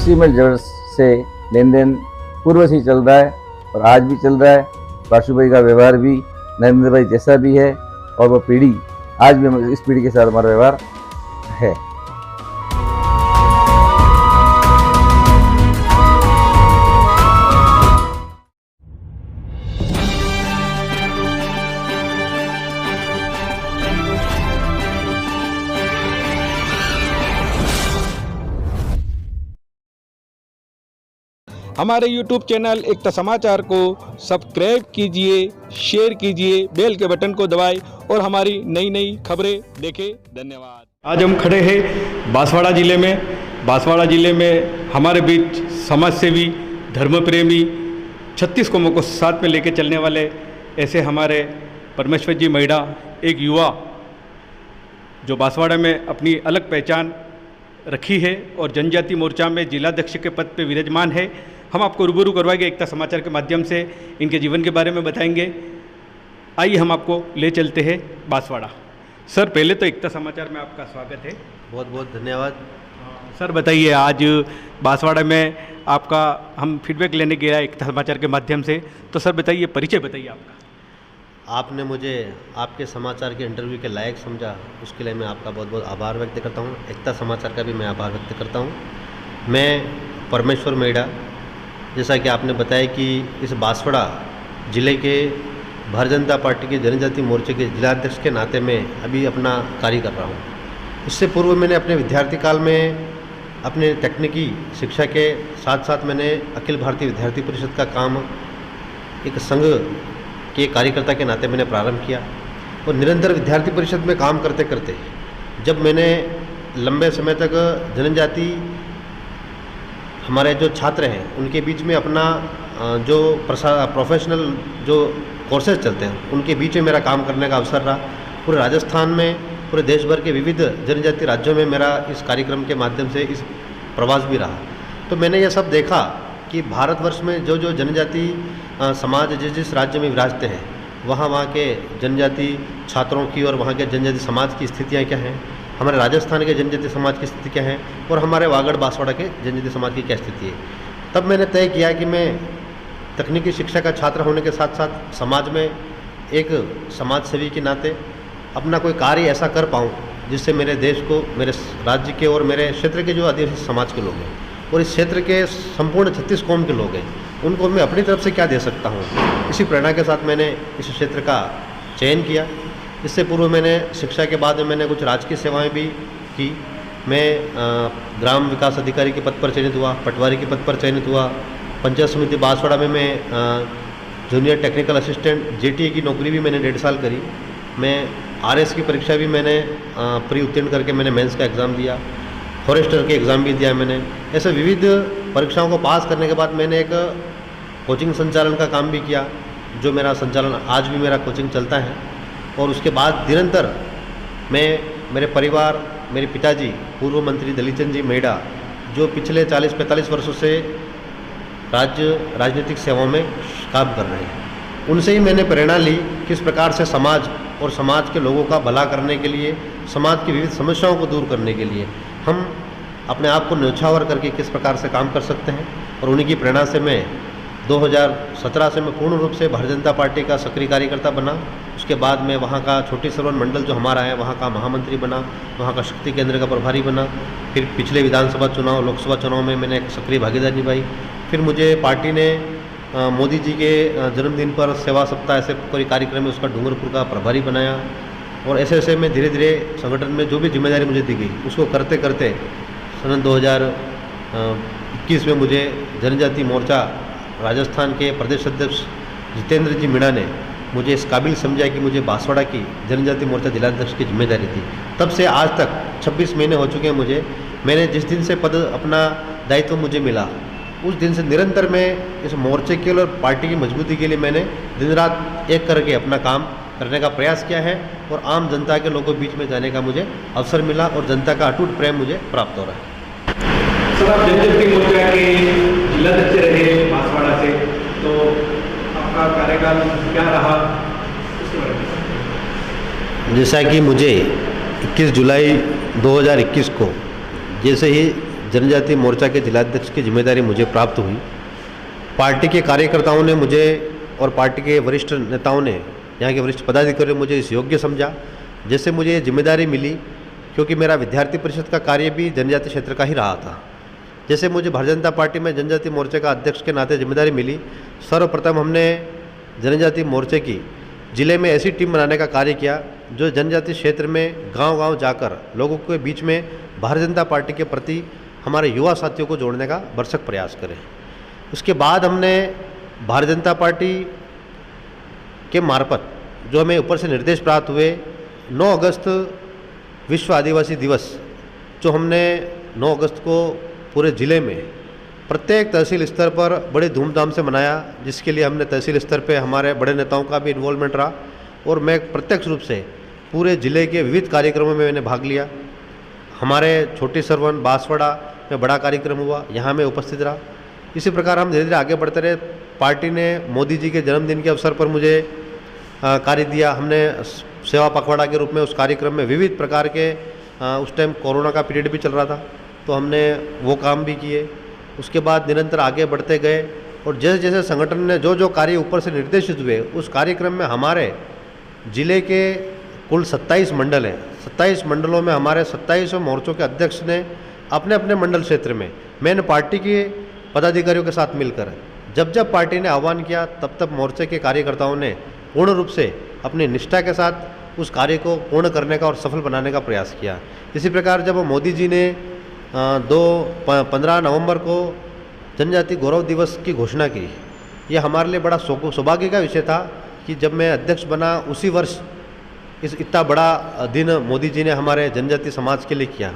कृषि में जड़ से लेन देन पूर्व से ही चल रहा है और आज भी चल रहा है। बासु भाई का व्यवहार भी नरेंद्र भाई जैसा भी है और वो पीढ़ी आज भी इस पीढ़ी के साथ हमारा व्यवहार है। हमारे YouTube चैनल एकता समाचार को सब्सक्राइब कीजिए, शेयर कीजिए, बेल के बटन को दबाएं और हमारी नई नई खबरें देखें। धन्यवाद। आज हम खड़े हैं बांसवाड़ा ज़िले में। बांसवाड़ा ज़िले में हमारे बीच समाज सेवी, धर्म प्रेमी, 36 कौमों को साथ में लेकर चलने वाले ऐसे हमारे परमेश्वर जी मैडा, एक युवा जो बांसवाड़ा में अपनी अलग पहचान रखी है और जनजाति मोर्चा में जिलाध्यक्ष के पद पर विराजमान है। हम आपको रूबरू करवाएंगे, एकता समाचार के माध्यम से इनके जीवन के बारे में बताएंगे। आइए हम आपको ले चलते हैं बांसवाड़ा। सर, पहले तो एकता समाचार में आपका स्वागत है। बहुत बहुत धन्यवाद। सर बताइए, आज बांसवाड़ा में आपका हम फीडबैक लेने गया एकता समाचार के माध्यम से, तो सर बताइए, परिचय बताइए आपका। आपने मुझे आपके समाचार के इंटरव्यू के लायक समझा, उसके लिए मैं आपका बहुत बहुत आभार व्यक्त करता हूँ। एकता समाचार का भी मैं आभार व्यक्त करता हूँ। मैं परमेश्वर मैडा, जैसा कि आपने बताया कि इस बांसवाड़ा ज़िले के भारतीय जनता पार्टी के जनजाति मोर्चे के जिलाध्यक्ष के नाते में अभी अपना कार्य कर रहा हूँ। इससे पूर्व मैंने अपने विद्यार्थी काल में अपने तकनीकी शिक्षा के साथ साथ मैंने अखिल भारतीय विद्यार्थी परिषद का काम एक संघ के कार्यकर्ता के नाते मैंने प्रारंभ किया और निरंतर विद्यार्थी परिषद में काम करते करते जब मैंने लंबे समय तक जनजाति हमारे जो छात्र हैं उनके बीच में अपना जो प्रोफेशनल जो कोर्सेज चलते हैं उनके बीच में मेरा काम करने का अवसर रहा। पूरे राजस्थान में, पूरे देश भर के विविध जनजाति राज्यों में मेरा इस कार्यक्रम के माध्यम से इस प्रवास भी रहा। तो मैंने ये सब देखा कि भारतवर्ष में जो जो जनजाति समाज जिस जिस राज्य में विराजते हैं वहाँ के जनजाति छात्रों की और वहाँ के जनजाति समाज की स्थितियाँ क्या हैं, हमारे राजस्थान के जनजाति समाज की स्थिति क्या है और हमारे वागड़ बांसवाड़ा के जनजाति समाज की क्या स्थिति है। तब मैंने तय किया कि मैं तकनीकी शिक्षा का छात्र होने के साथ साथ समाज में एक समाज सेवी के नाते अपना कोई कार्य ऐसा कर पाऊँ जिससे मेरे देश को, मेरे राज्य के और मेरे क्षेत्र के जो आदिवासी समाज के लोग हैं और इस क्षेत्र के संपूर्ण 36 कौम के लोग हैं उनको मैं अपनी तरफ से क्या दे सकता हूँ। इसी प्रेरणा के साथ मैंने इस क्षेत्र का चयन किया। इससे पूर्व मैंने शिक्षा के बाद में मैंने कुछ राजकीय सेवाएं भी की। मैं ग्राम विकास अधिकारी के पद पर चयनित हुआ, पटवारी के पद पर चयनित हुआ। पंचायत समिति बांसवाड़ा में मैं जूनियर टेक्निकल असिस्टेंट जेटीए की नौकरी भी मैंने 1.5 साल करी। मैं आरएस की परीक्षा भी मैंने प्री उत्तीर्ण करके मैंने मेंस का एग्ज़ाम दिया, फॉरेस्टर के एग्ज़ाम भी दिया मैंने। ऐसे विविध परीक्षाओं को पास करने के बाद मैंने एक कोचिंग संचालन का काम भी किया, जो मेरा संचालन आज भी मेरा कोचिंग चलता है। और उसके बाद निरंतर मैं, मेरे परिवार, मेरे पिताजी पूर्व मंत्री दलीचंद जी मैडा, जो पिछले 40-45 वर्षों से राजनीतिक सेवाओं में काम कर रहे हैं, उनसे ही मैंने प्रेरणा ली किस प्रकार से समाज और समाज के लोगों का भला करने के लिए, समाज की विविध समस्याओं को दूर करने के लिए हम अपने आप को न्यौछावर करके किस प्रकार से काम कर सकते हैं। और उन्हीं की प्रेरणा से मैं 2017 से मैं पूर्ण रूप से भारतीय जनता पार्टी का सक्रिय कार्यकर्ता बना। उसके बाद मैं वहाँ का छोटी सरवन मंडल जो हमारा है वहाँ का महामंत्री बना, वहाँ का शक्ति केंद्र का प्रभारी बना। फिर पिछले विधानसभा चुनाव, लोकसभा चुनाव में मैंने एक सक्रिय भागीदारी निभाई। फिर मुझे पार्टी ने मोदी जी के जन्मदिन पर सेवा सप्ताह ऐसे कोई कार्यक्रम है उसका डूंगरपुर का प्रभारी बनाया। और ऐसे ऐसे मैं धीरे धीरे संगठन में जो भी जिम्मेदारी मुझे दी गई उसको करते करते सन 2021 में मुझे जनजाति मोर्चा राजस्थान के प्रदेश अध्यक्ष जितेंद्र जी मीणा ने मुझे इस काबिल समझा कि मुझे बांसवाड़ा की जनजाति मोर्चा जिलाध्यक्ष की जिम्मेदारी थी। तब से आज तक 26 महीने हो चुके हैं मुझे। मैंने जिस दिन से पद अपना दायित्व मुझे मिला उस दिन से निरंतर मैं इस मोर्चे के लिए और पार्टी की मजबूती के लिए मैंने दिन रात एक करके अपना काम करने का प्रयास किया है और आम जनता के लोगों के बीच में जाने का मुझे अवसर मिला और जनता का अटूट प्रेम मुझे प्राप्त हो रहा है। सर, आप जनजाति मोर्चा के जिलाध्यक्ष रहे बांसवाड़ा से, तो आपका कार्यकाल क्या रहा उसके बारे में? जैसा कि मुझे 21 जुलाई 2021 को जैसे ही जनजाति मोर्चा के जिलाध्यक्ष की जिम्मेदारी मुझे प्राप्त हुई, पार्टी के कार्यकर्ताओं ने मुझे और पार्टी के वरिष्ठ नेताओं ने, यहाँ के वरिष्ठ पदाधिकारियों ने मुझे इस योग्य समझा। जैसे मुझे ये जिम्मेदारी मिली, क्योंकि मेरा विद्यार्थी परिषद का कार्य भी जनजाति क्षेत्र का ही रहा था, जैसे मुझे भारतीय जनता पार्टी में जनजाति मोर्चे का अध्यक्ष के नाते जिम्मेदारी मिली, सर्वप्रथम हमने जनजाति मोर्चे की ज़िले में ऐसी टीम बनाने का कार्य किया जो जनजाति क्षेत्र में गांव-गांव जाकर लोगों के बीच में भारतीय जनता पार्टी के प्रति हमारे युवा साथियों को जोड़ने का भरसक प्रयास करें। उसके बाद हमने भारतीय जनता पार्टी के मार्फत जो हमें ऊपर से निर्देश प्राप्त हुए, 9 अगस्त विश्व आदिवासी दिवस जो हमने 9 अगस्त को पूरे ज़िले में प्रत्येक तहसील स्तर पर बड़े धूमधाम से मनाया, जिसके लिए हमने तहसील स्तर पे हमारे बड़े नेताओं का भी इन्वॉल्वमेंट रहा और मैं प्रत्यक्ष रूप से पूरे ज़िले के विविध कार्यक्रमों में मैंने भाग लिया। हमारे छोटी सरवन बांसवाड़ा में बड़ा कार्यक्रम हुआ, यहाँ मैं उपस्थित रहा। इसी प्रकार हम धीरे धीरे आगे बढ़ते रहे। पार्टी ने मोदी जी के जन्मदिन के अवसर पर मुझे कार्य दिया, हमने सेवा पखवाड़ा के रूप में उस कार्यक्रम में विविध प्रकार के उस टाइम कोरोना का पीरियड भी चल रहा था, तो हमने वो काम भी किए। उसके बाद निरंतर आगे बढ़ते गए और जैसे जैसे संगठन ने जो जो कार्य ऊपर से निर्देशित हुए, उस कार्यक्रम में हमारे ज़िले के कुल 27 मंडल हैं। 27 मंडलों में हमारे 27 मोर्चों के अध्यक्ष ने अपने अपने मंडल क्षेत्र में, मैंने पार्टी के पदाधिकारियों के साथ मिलकर जब जब पार्टी ने आह्वान किया तब तब मोर्चे के कार्यकर्ताओं ने पूर्ण रूप से अपनी निष्ठा के साथ उस कार्य को पूर्ण करने का और सफल बनाने का प्रयास किया। इसी प्रकार जब मोदी जी ने 15 नवंबर को जनजाति गौरव दिवस की घोषणा की, ये हमारे लिए बड़ा सौभाग्य का विषय था कि जब मैं अध्यक्ष बना उसी वर्ष इतना बड़ा दिन मोदी जी ने हमारे जनजाति समाज के लिए किया।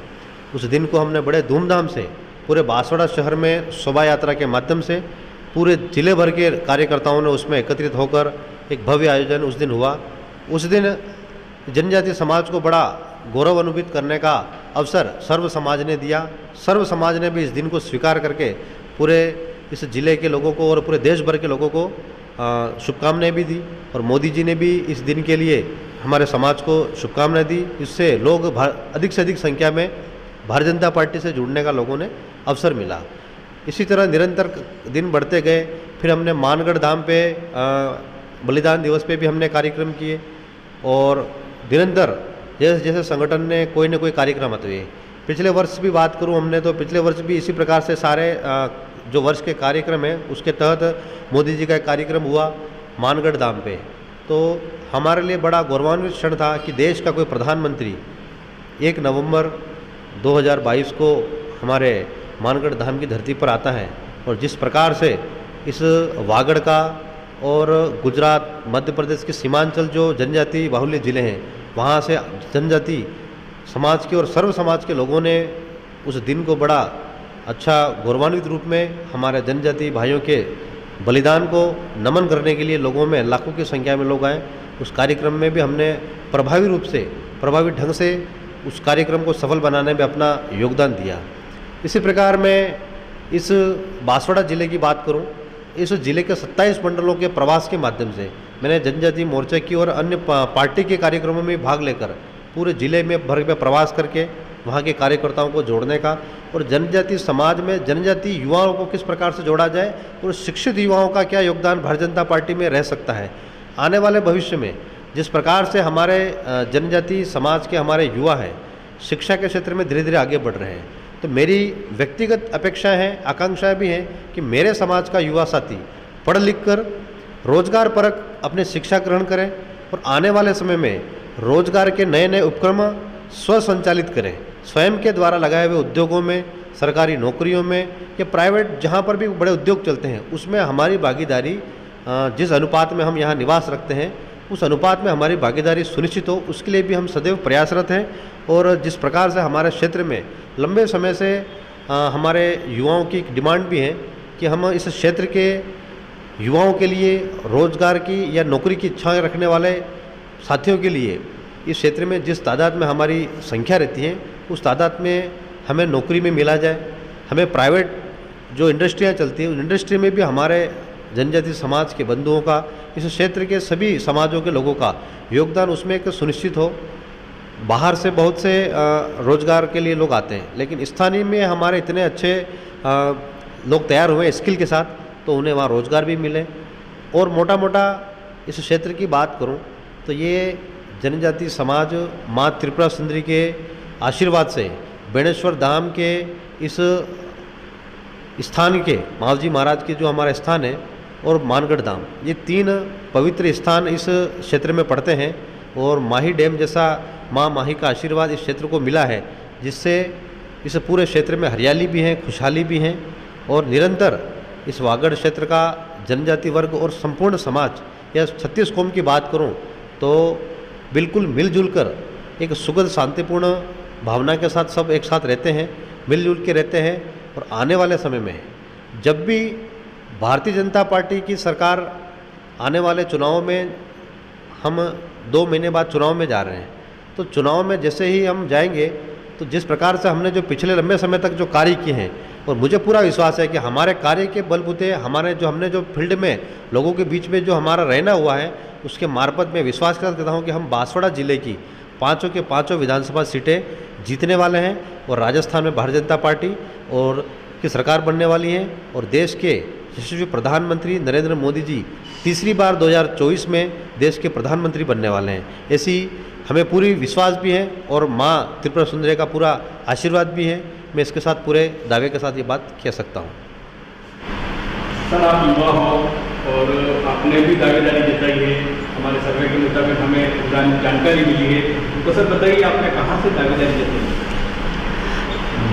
उस दिन को हमने बड़े धूमधाम से पूरे बांसवाड़ा शहर में शोभा यात्रा के माध्यम से पूरे जिले भर के कार्यकर्ताओं ने उसमें एकत्रित होकर एक भव्य आयोजन उस दिन हुआ। उस दिन जनजाति समाज को बड़ा गौरव अनुभूत करने का अवसर सर्व समाज ने दिया। सर्व समाज ने भी इस दिन को स्वीकार करके पूरे इस जिले के लोगों को और पूरे देश भर के लोगों को शुभकामनाएं भी दी और मोदी जी ने भी इस दिन के लिए हमारे समाज को शुभकामनाएं दी। इससे लोग अधिक से अधिक संख्या में भारतीय जनता पार्टी से जुड़ने का लोगों ने अवसर मिला। इसी तरह निरंतर दिन बढ़ते गए। फिर हमने मानगढ़ धाम पे बलिदान दिवस पे भी हमने कार्यक्रम किए और निरंतर जैसे जैसे संगठन ने कोई न कोई कार्यक्रम आते हुए, पिछले वर्ष भी बात करूं हमने तो पिछले वर्ष भी इसी प्रकार से सारे जो वर्ष के कार्यक्रम हैं उसके तहत मोदी जी का एक कार्यक्रम हुआ मानगढ़ धाम पे। तो हमारे लिए बड़ा गौरवान्वित क्षण था कि देश का कोई प्रधानमंत्री 1 नवंबर 2022 को हमारे मानगढ़ धाम की धरती पर आता है और जिस प्रकार से इस वागड़ का और गुजरात मध्य प्रदेश के सीमांचल जो जनजाति बाहुल्य ज़िले हैं वहाँ से जनजाति समाज के और सर्व समाज के लोगों ने उस दिन को बड़ा अच्छा गौरवान्वित रूप में हमारे जनजाति भाइयों के बलिदान को नमन करने के लिए लोगों में लाखों की संख्या में लोग आए। उस कार्यक्रम में भी हमने प्रभावी रूप से प्रभावी ढंग से उस कार्यक्रम को सफल बनाने में अपना योगदान दिया। इसी प्रकार मैं इस बांसवाड़ा ज़िले की बात करूं, इस ज़िले के 27 मंडलों के प्रवास के माध्यम से मैंने जनजाति मोर्चे की और अन्य पार्टी के कार्यक्रमों में भाग लेकर पूरे ज़िले में भर में प्रवास करके वहाँ के कार्यकर्ताओं को जोड़ने का और जनजाति समाज में जनजाति युवाओं को किस प्रकार से जोड़ा जाए और शिक्षित युवाओं का क्या योगदान भारतीय जनता पार्टी में रह सकता है। आने वाले भविष्य में जिस प्रकार से हमारे जनजाति समाज के हमारे युवा हैं शिक्षा के क्षेत्र में धीरे धीरे आगे बढ़ रहे हैं, तो मेरी व्यक्तिगत अपेक्षाएं हैं, आकांक्षाएं भी हैं कि मेरे समाज का युवा साथी पढ़ लिख कर रोजगार परक अपनी शिक्षा ग्रहण करें और आने वाले समय में रोजगार के नए नए उपक्रम स्वसंचालित करें। स्वयं के द्वारा लगाए हुए उद्योगों में, सरकारी नौकरियों में या प्राइवेट जहाँ पर भी बड़े उद्योग चलते हैं उसमें हमारी भागीदारी जिस अनुपात में हम यहाँ निवास रखते हैं उस अनुपात में हमारी भागीदारी सुनिश्चित हो, उसके लिए भी हम सदैव प्रयासरत हैं। और जिस प्रकार से हमारे क्षेत्र में लंबे समय से हमारे युवाओं की डिमांड भी है कि हम इस क्षेत्र के युवाओं के लिए रोजगार की या नौकरी की इच्छा रखने वाले साथियों के लिए इस क्षेत्र में जिस तादाद में हमारी संख्या रहती है उस तादाद में हमें नौकरी में मिला जाए। हमें प्राइवेट जो इंडस्ट्रियाँ चलती हैं उस इंडस्ट्री में भी हमारे जनजाति समाज के बंधुओं का, इस क्षेत्र के सभी समाजों के लोगों का योगदान उसमें एक सुनिश्चित हो। बाहर से बहुत से रोज़गार के लिए लोग आते हैं, लेकिन स्थानीय में हमारे इतने अच्छे लोग तैयार हुए स्किल के साथ, तो उन्हें वहाँ रोज़गार भी मिले। और मोटा मोटा इस क्षेत्र की बात करूँ तो ये जनजाति समाज माँ त्रिपुरा सुंदरी के आशीर्वाद से बेणेश्वर धाम के इस स्थान के मावजी महाराज के जो हमारा स्थान है और मानगढ़ धाम, ये 3 पवित्र स्थान इस क्षेत्र में पड़ते हैं। और माही डैम जैसा माँ माही का आशीर्वाद इस क्षेत्र को मिला है, जिससे इस पूरे क्षेत्र में हरियाली भी है, खुशहाली भी है। और निरंतर इस वागड़ क्षेत्र का जनजाति वर्ग और संपूर्ण समाज या 36 कौम की बात करूं तो बिल्कुल मिलजुल कर एक सुखद शांतिपूर्ण भावना के साथ सब एक साथ रहते हैं, मिलजुल के रहते हैं। और आने वाले समय में जब भी भारतीय जनता पार्टी की सरकार आने वाले चुनाव में, हम 2 महीने बाद चुनाव में जा रहे हैं, तो चुनाव में जैसे ही हम जाएंगे तो जिस प्रकार से हमने जो पिछले लंबे समय तक जो कार्य किए हैं, और मुझे पूरा विश्वास है कि हमारे कार्य के बलबूते हमने जो फील्ड में लोगों के बीच में जो हमारा रहना हुआ है, उसके मार्फत में विश्वास करता हूँ कि हम बांसवाड़ा जिले की 5 के 5 विधानसभा सीटें जीतने वाले हैं। और राजस्थान में भारतीय जनता पार्टी और की सरकार बनने वाली है, और देश के यशस्वी प्रधानमंत्री नरेंद्र मोदी जी तीसरी बार 2024 में देश के प्रधानमंत्री बनने वाले हैं। ऐसी हमें पूरी विश्वास भी है और माँ त्रिपुरा सुंदरी का पूरा आशीर्वाद भी है। मैं इसके साथ पूरे दावे के साथ ये बात कह सकता हूँ। सर, आप युवा हो और आपने भी दावेदारी जताई है, हमारे सर्वे के मुताबिक हमें जानकारी मिली है, तो सर बताइए आपने कहाँ से दावेदारी जताई?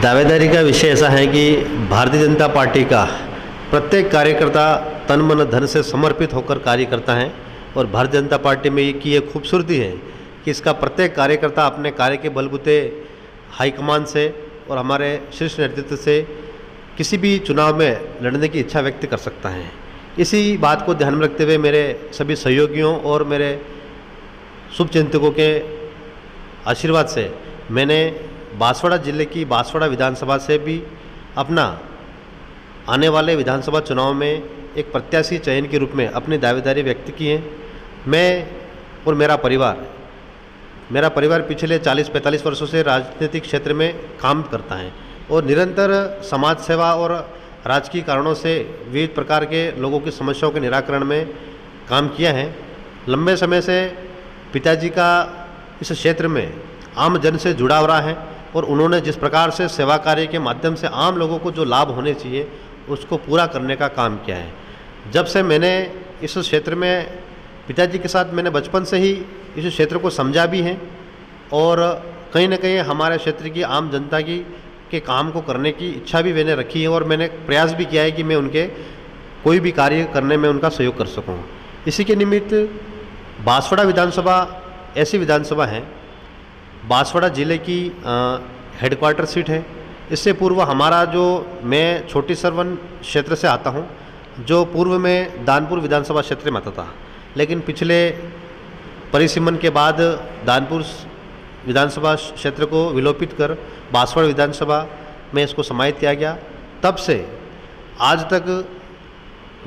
दावेदारी का विषय ऐसा है कि भारतीय जनता पार्टी का प्रत्येक कार्यकर्ता तन मन धन से समर्पित होकर कार्य करता है। और भारतीय जनता पार्टी में की ये खूबसूरती है कि इसका प्रत्येक कार्यकर्ता अपने कार्य के बलबूते हाईकमान से और हमारे शीर्ष नेतृत्व से किसी भी चुनाव में लड़ने की इच्छा व्यक्त कर सकता है। इसी बात को ध्यान में रखते हुए मेरे सभी सहयोगियों और मेरे शुभचिंतकों के आशीर्वाद से मैंने बांसवाड़ा जिले की बांसवाड़ा विधानसभा से भी अपना आने वाले विधानसभा चुनाव में एक प्रत्याशी चयन के रूप में अपनी दावेदारी व्यक्त की है। मैं और मेरा परिवार पिछले 40-45 वर्षों से राजनीतिक क्षेत्र में काम करता है और निरंतर समाज सेवा और राजकीय कारणों से विविध प्रकार के लोगों की समस्याओं के निराकरण में काम किया है। लंबे समय से पिताजी का इस क्षेत्र में आम जन से जुड़ाव रहा है और उन्होंने जिस प्रकार से सेवा कार्य के माध्यम से आम लोगों को जो लाभ होने चाहिए उसको पूरा करने का काम किया है। जब से मैंने इस क्षेत्र में पिताजी के साथ मैंने बचपन से ही इस क्षेत्र को समझा भी है और कहीं ना कहीं हमारे क्षेत्र की आम जनता के काम को करने की इच्छा भी मैंने रखी है और मैंने प्रयास भी किया है कि मैं उनके कोई भी कार्य करने में उनका सहयोग कर सकूं। इसी के निमित्त बांसवाड़ा विधानसभा ऐसी विधानसभा है, बांसवाड़ा जिले की हेडक्वार्टर सीट है। इससे पूर्व हमारा जो मैं छोटी सरवन क्षेत्र से आता हूं, जो पूर्व में दानपुर विधानसभा क्षेत्र में आता था, लेकिन पिछले परिसीमन के बाद दानपुर विधानसभा क्षेत्र को विलोपित कर बांसवाड़ा विधानसभा में इसको समाहित किया गया। तब से आज तक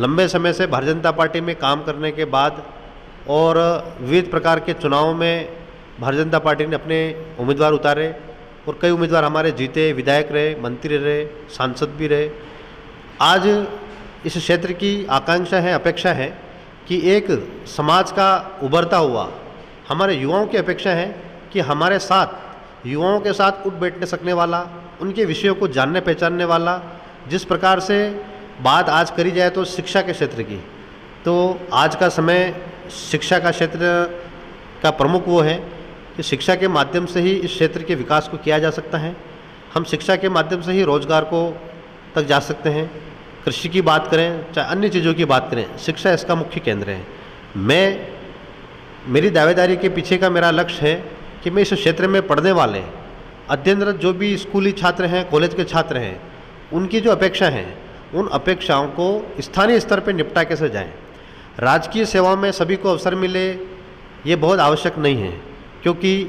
लंबे समय से भारतीय जनता पार्टी में काम करने के बाद और विविध प्रकार के चुनावों में भारतीय जनता पार्टी ने अपने उम्मीदवार उतारे और कई उम्मीदवार हमारे जीते, विधायक रहे, मंत्री रहे, सांसद भी रहे। आज इस क्षेत्र की आकांक्षा है, अपेक्षा है कि एक समाज का उभरता हुआ हमारे युवाओं की अपेक्षा है कि हमारे साथ युवाओं के साथ उठ बैठने सकने वाला, उनके विषयों को जानने पहचानने वाला, जिस प्रकार से बात आज करी जाए तो शिक्षा के क्षेत्र की, तो आज का समय शिक्षा का क्षेत्र का प्रमुख वो है कि शिक्षा के माध्यम से ही इस क्षेत्र के विकास को किया जा सकता है। हम शिक्षा के माध्यम से ही रोजगार को तक जा सकते हैं। कृषि की बात करें चाहे अन्य चीज़ों की बात करें, शिक्षा इसका मुख्य केंद्र है। मेरी दावेदारी के पीछे का मेरा लक्ष्य है कि मैं इस क्षेत्र में पढ़ने वाले अध्ययनरत जो भी स्कूली छात्र हैं, कॉलेज के छात्र हैं, उनकी जो अपेक्षा हैं, उन अपेक्षाओं को स्थानीय स्तर पर निपटा कैसे जाएं। राजकीय सेवाओं में सभी को अवसर मिले ये बहुत आवश्यक नहीं है, क्योंकि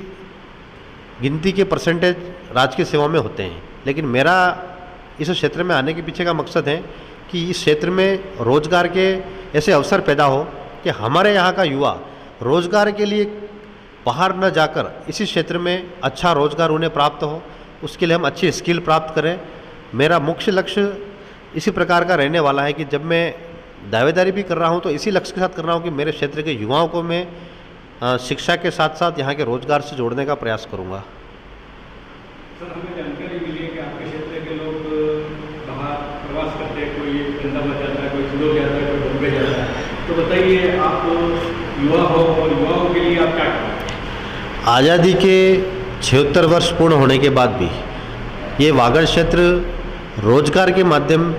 गिनती के परसेंटेज राजकीय सेवाओं में होते हैं। लेकिन मेरा इस क्षेत्र में आने के पीछे का मकसद है कि इस क्षेत्र में रोजगार के ऐसे अवसर पैदा हो कि हमारे यहाँ का युवा रोजगार के लिए बाहर न जाकर इसी क्षेत्र में अच्छा रोज़गार उन्हें प्राप्त हो, उसके लिए हम अच्छी स्किल प्राप्त करें। मेरा मुख्य लक्ष्य इसी प्रकार का रहने वाला है कि जब मैं दावेदारी भी कर रहा हूं तो इसी लक्ष्य के साथ कर रहा हूं कि मेरे क्षेत्र के युवाओं को मैं शिक्षा के साथ साथ यहाँ के रोज़गार से जोड़ने का प्रयास करूँगा। सर, हमें जानकारी मिली है कि आपके क्षेत्र के लोग बाहर प्रवास करते हैं, कोई अहमदाबाद जाता है, कोई इंदौर जाता है, कोई बॉम्बे जाता है, तो बताइए आप युवा हो और युवाओं के लिए आप क्या करें? आज़ादी के 76 वर्ष पूर्ण होने के बाद भी ये वागड़ क्षेत्र रोज़गार के माध्यम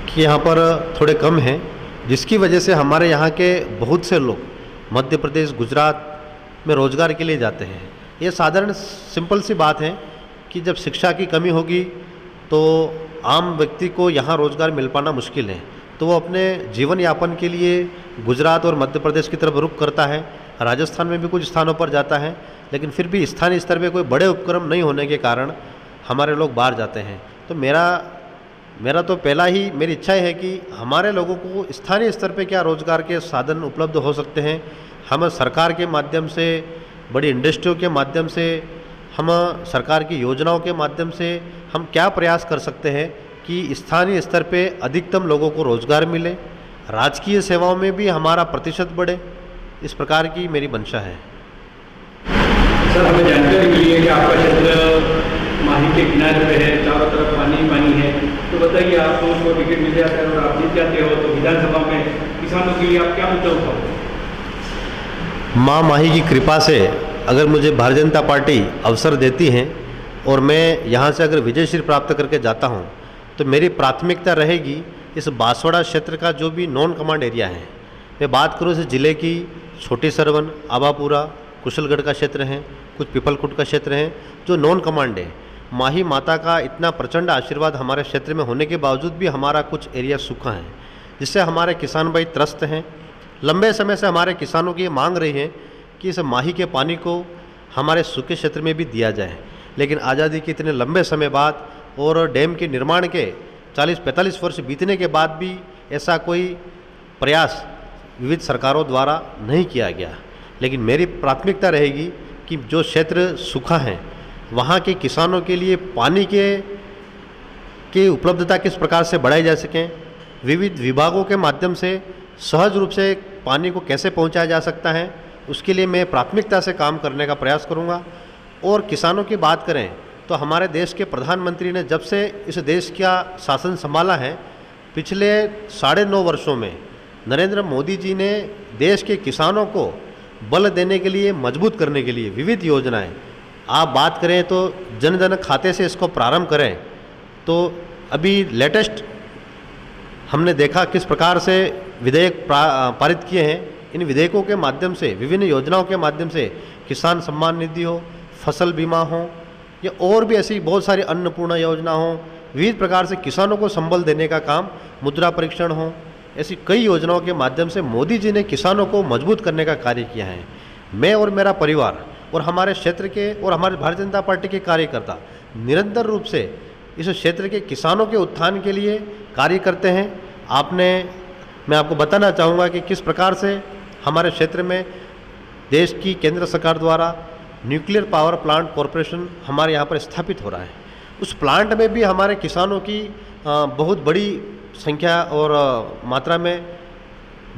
के यहाँ पर थोड़े कम हैं, जिसकी वजह से हमारे यहाँ के बहुत से लोग मध्य प्रदेश, गुजरात में रोज़गार के लिए जाते हैं। ये साधारण सिंपल सी बात है कि जब शिक्षा की कमी होगी तो आम व्यक्ति को यहाँ रोज़गार मिल पाना मुश्किल है, तो वो अपने जीवन यापन के लिए गुजरात और मध्य प्रदेश की तरफ रुख करता है। राजस्थान में भी कुछ स्थानों पर जाता है, लेकिन फिर भी स्थानीय स्तर पे कोई बड़े उपक्रम नहीं होने के कारण हमारे लोग बाहर जाते हैं। तो मेरा तो पहला ही मेरी इच्छा है कि हमारे लोगों को स्थानीय स्तर पे क्या रोज़गार के साधन उपलब्ध हो सकते हैं। हम सरकार के माध्यम से, बड़ी इंडस्ट्रियों के माध्यम से, हम सरकार की योजनाओं के माध्यम से हम क्या प्रयास कर सकते हैं कि स्थानीय स्तर पे अधिकतम लोगों को रोज़गार मिले, राजकीय सेवाओं में भी हमारा प्रतिशत बढ़े। इस प्रकार की मेरी मंशा है। सर, हमें जानकारी मिली है कि आपका क्षेत्र माही के किनारे पे है, चारों तरफ पानी ही पानी है, तो बताइए आप लोगों को टिकट मिल जाता है और आप जीत जाते हो तो विधानसभा में किसानों के लिए आप क्या मुद्दा उठाओगे? माँ माही की कृपा से अगर मुझे भारतीय जनता पार्टी अवसर देती है और मैं यहाँ से अगर विजयश्री प्राप्त करके जाता हूँ तो मेरी प्राथमिकता रहेगी इस बांसवाड़ा क्षेत्र का जो भी नॉन कमांड एरिया है। मैं बात करूँ इस ज़िले की छोटी सरवन, आबापुरा, कुशलगढ़ का क्षेत्र है, कुछ पीपलकुट का क्षेत्र है जो नॉन कमांड है। माही माता का इतना प्रचंड आशीर्वाद हमारे क्षेत्र में होने के बावजूद भी हमारा कुछ एरिया सूखा है, जिससे हमारे किसान भाई त्रस्त हैं। लंबे समय से हमारे किसानों की ये मांग रही है कि इस माही के पानी को हमारे सूखे क्षेत्र में भी दिया जाए, लेकिन आज़ादी के इतने लंबे समय बाद और डैम के निर्माण के 40-45 वर्ष बीतने के बाद भी ऐसा कोई प्रयास विविध सरकारों द्वारा नहीं किया गया। लेकिन मेरी प्राथमिकता रहेगी कि जो क्षेत्र सूखा है वहाँ के किसानों के लिए पानी के उपलब्धता किस प्रकार से बढ़ाई जा सकें, विविध विभागों के माध्यम से सहज रूप से पानी को कैसे पहुँचाया जा सकता है, उसके लिए मैं प्राथमिकता से काम करने का प्रयास करूँगा। और किसानों की बात करें तो हमारे देश के प्रधानमंत्री ने जब से इस देश का शासन संभाला है, पिछले 9.5 वर्षों में नरेंद्र मोदी जी ने देश के किसानों को बल देने के लिए, मजबूत करने के लिए विविध योजनाएं, आप बात करें तो जन धन खाते से इसको प्रारंभ करें तो अभी लेटेस्ट हमने देखा किस प्रकार से विधेयक पारित किए हैं। इन विधेयकों के माध्यम से, विभिन्न योजनाओं के माध्यम से किसान सम्मान निधि हो, फसल बीमा हो या और भी ऐसी बहुत सारी अन्नपूर्णा योजना हो, विविध प्रकार से किसानों को संबल देने का काम, मुद्रा परीक्षण हो, ऐसी कई योजनाओं के माध्यम से मोदी जी ने किसानों को मजबूत करने का कार्य किया है। मैं और मेरा परिवार और हमारे क्षेत्र के और हमारे भारतीय जनता पार्टी के कार्यकर्ता निरंतर रूप से इस क्षेत्र के किसानों के उत्थान के लिए कार्य करते हैं। मैं आपको बताना चाहूँगा कि किस प्रकार से हमारे क्षेत्र में देश की केंद्र सरकार द्वारा न्यूक्लियर पावर प्लांट कॉरपोरेशन हमारे यहाँ पर स्थापित हो रहा है। उस प्लांट में भी हमारे किसानों की बहुत बड़ी संख्या और मात्रा में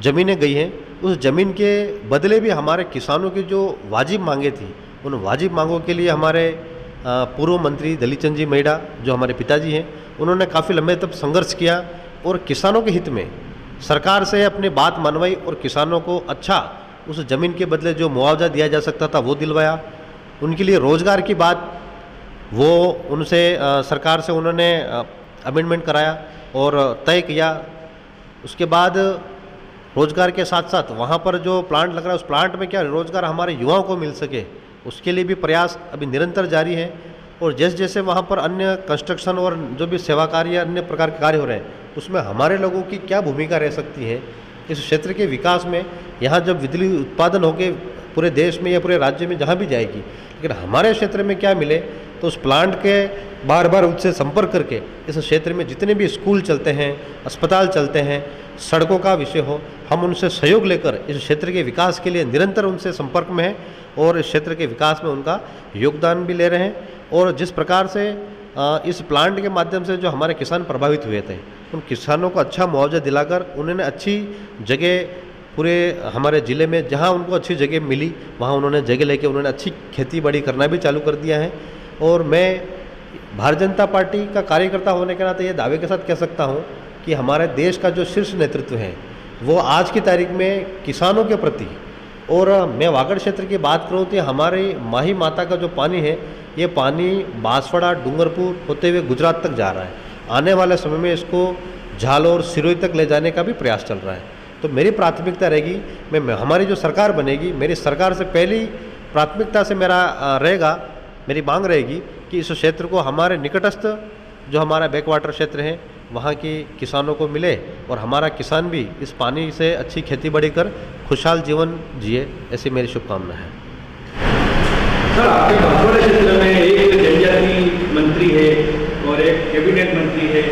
ज़मीनें गई हैं। उस ज़मीन के बदले भी हमारे किसानों की जो वाजिब मांगे थी, उन वाजिब मांगों के लिए हमारे पूर्व मंत्री दलीचंद जी मेड़ा जो हमारे पिताजी हैं, उन्होंने काफ़ी लंबे तक संघर्ष किया और किसानों के हित में सरकार से अपनी बात मनवाई और किसानों को अच्छा उस ज़मीन के बदले जो मुआवजा दिया जा सकता था वो दिलवाया। उनके लिए रोज़गार की बात वो उनसे सरकार से उन्होंने अमेंडमेंट कराया और तय किया। उसके बाद रोज़गार के साथ साथ वहाँ पर जो प्लांट लग रहा है उस प्लांट में क्या रोज़गार हमारे युवाओं को मिल सके, उसके लिए भी प्रयास अभी निरंतर जारी है। और जैसे जैसे वहाँ पर अन्य कंस्ट्रक्शन और जो भी सेवा कार्य अन्य प्रकार के कार्य हो रहे हैं उसमें हमारे लोगों की क्या भूमिका रह सकती है इस क्षेत्र के विकास में। यहाँ जब बिजली उत्पादन होकर पूरे देश में या पूरे राज्य में जहाँ भी जाएगी, लेकिन हमारे क्षेत्र में क्या मिले, तो उस प्लांट के बार बार उनसे संपर्क करके इस क्षेत्र में जितने भी स्कूल चलते हैं, अस्पताल चलते हैं, सड़कों का विषय हो, हम उनसे सहयोग लेकर इस क्षेत्र के विकास के लिए निरंतर उनसे संपर्क में हैं और इस क्षेत्र के विकास में उनका योगदान भी ले रहे हैं। और जिस प्रकार से इस प्लांट के माध्यम से जो हमारे किसान प्रभावित हुए थे, उन किसानों को अच्छा मुआवजा दिलाकर उन्होंने अच्छी जगह पूरे हमारे ज़िले में जहां उनको अच्छी जगह मिली वहां उन्होंने जगह लेके उन्होंने अच्छी खेती बाड़ी करना भी चालू कर दिया है। और मैं भारतीय जनता पार्टी का कार्यकर्ता होने के नाते ये दावे के साथ कह सकता हूं कि हमारे देश का जो शीर्ष नेतृत्व है वो आज की तारीख में किसानों के प्रति, और मैं वागड़ क्षेत्र की बात करूं तो हमारी माही माता का जो पानी है, ये पानी बांसवाड़ा डूंगरपुर होते हुए गुजरात तक जा रहा है। आने वाले समय में इसको झालोर सिरोही तक ले जाने का भी प्रयास चल रहा है। तो मेरी प्राथमिकता रहेगी, मैं हमारी जो सरकार बनेगी, मेरी सरकार से पहली प्राथमिकता से मेरी मांग रहेगी कि इस क्षेत्र को हमारे निकटस्थ जो हमारा बैक वाटर क्षेत्र है वहाँ की किसानों को मिले और हमारा किसान भी इस पानी से अच्छी खेती बाड़ी कर खुशहाल जीवन जिए, ऐसी मेरी शुभकामना है। सर, आपके बांसवाड़ा क्षेत्र में एक जनजाति मंत्री है और एक कैबिनेट मंत्री है,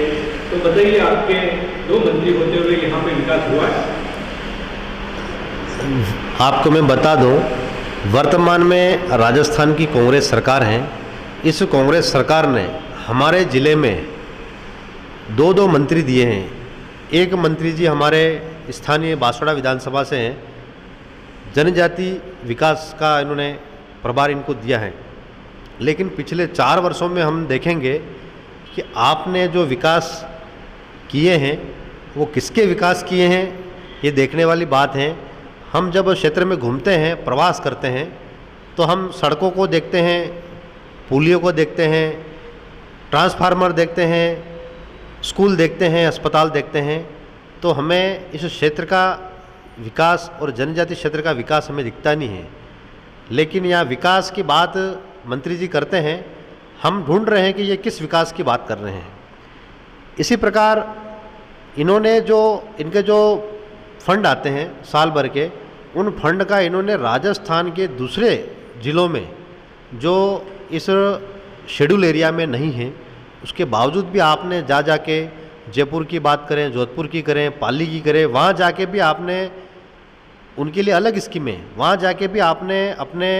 तो बताइए आपके 2 मंत्री होते हुए यहाँ पे विकास हुआ है? आपको मैं बता दूं, वर्तमान में राजस्थान की कांग्रेस सरकार है। इस कांग्रेस सरकार ने हमारे ज़िले में 2 मंत्री दिए हैं। एक मंत्री जी हमारे स्थानीय बांसवाड़ा विधानसभा से हैं, जनजाति विकास का इन्होंने प्रभार इनको दिया है। लेकिन पिछले 4 वर्षों में हम देखेंगे कि आपने जो विकास किए हैं वो किसके विकास किए हैं, ये देखने वाली बात है। हम जब क्षेत्र में घूमते हैं, प्रवास करते हैं, तो हम सड़कों को देखते हैं, पुलियों को देखते हैं, ट्रांसफार्मर देखते हैं, स्कूल देखते हैं, अस्पताल देखते हैं, तो हमें इस क्षेत्र का विकास और जनजाति क्षेत्र का विकास हमें दिखता नहीं है। लेकिन यहाँ विकास की बात मंत्री जी करते हैं, हम ढूंढ रहे हैं कि ये किस विकास की बात कर रहे हैं। इसी प्रकार इन्होंने इनके जो फंड आते हैं साल भर के, उन फंड का इन्होंने राजस्थान के दूसरे ज़िलों में जो इस शेड्यूल एरिया में नहीं है, उसके बावजूद भी आपने जाके जयपुर की बात करें, जोधपुर की करें, पाली की करें, वहाँ जाके भी आपने उनके लिए अलग स्कीमें, वहाँ जाके भी आपने अपने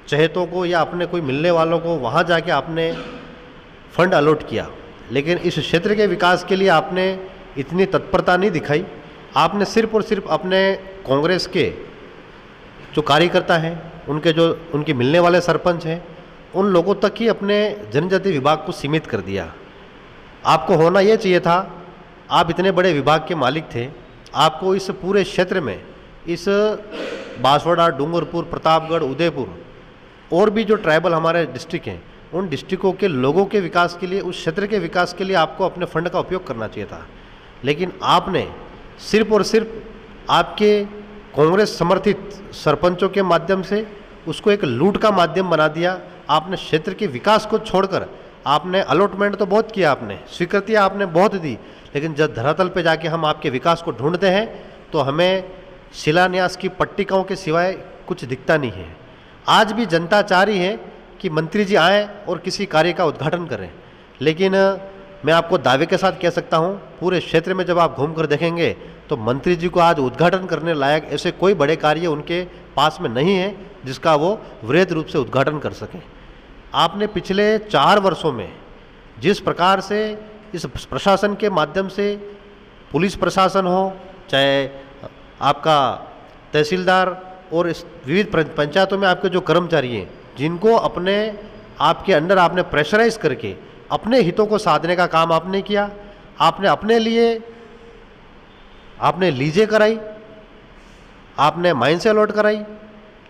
चहेतों को या अपने कोई मिलने वालों को वहाँ जाके आपने फंड अलॉट किया। लेकिन इस क्षेत्र के विकास के लिए आपने इतनी तत्परता नहीं दिखाई। आपने सिर्फ और सिर्फ अपने कांग्रेस के जो कार्यकर्ता हैं, उनके मिलने वाले सरपंच हैं, उन लोगों तक ही अपने जनजाति विभाग को सीमित कर दिया। आपको होना ये चाहिए था, आप इतने बड़े विभाग के मालिक थे, आपको इस पूरे क्षेत्र में, इस बांसवाड़ा, डूंगरपुर, प्रतापगढ़, उदयपुर और भी जो ट्राइबल हमारे डिस्ट्रिक्ट हैं, उन डिस्ट्रिक्टों के लोगों के विकास के लिए, उस क्षेत्र के विकास के लिए आपको अपने फंड का उपयोग करना चाहिए था। लेकिन आपने सिर्फ और सिर्फ आपके कांग्रेस समर्थित सरपंचों के माध्यम से उसको एक लूट का माध्यम बना दिया। आपने क्षेत्र के विकास को छोड़कर आपने अलॉटमेंट तो बहुत किया, आपने स्वीकृतियाँ आपने बहुत दी, लेकिन जब धरातल पे जाके हम आपके विकास को ढूंढते हैं तो हमें शिलान्यास की पट्टिकाओं के सिवाय कुछ दिखता नहीं है। आज भी जनता चाह रही है कि मंत्री जी आएँ और किसी कार्य का उद्घाटन करें, लेकिन मैं आपको दावे के साथ कह सकता हूं, पूरे क्षेत्र में जब आप घूमकर देखेंगे तो मंत्री जी को आज उद्घाटन करने लायक ऐसे कोई बड़े कार्य उनके पास में नहीं है जिसका वो वृहद रूप से उद्घाटन कर सकें। आपने पिछले 4 वर्षों में जिस प्रकार से इस प्रशासन के माध्यम से, पुलिस प्रशासन हो, चाहे आपका तहसीलदार और इस विविध पंचायतों में आपके जो कर्मचारी हैं, जिनको अपने आपके अंडर आपने प्रेशराइज करके अपने हितों को साधने का काम आपने किया। आपने अपने लिए आपने लीजें कराई, आपने माइन से अलॉट कराई,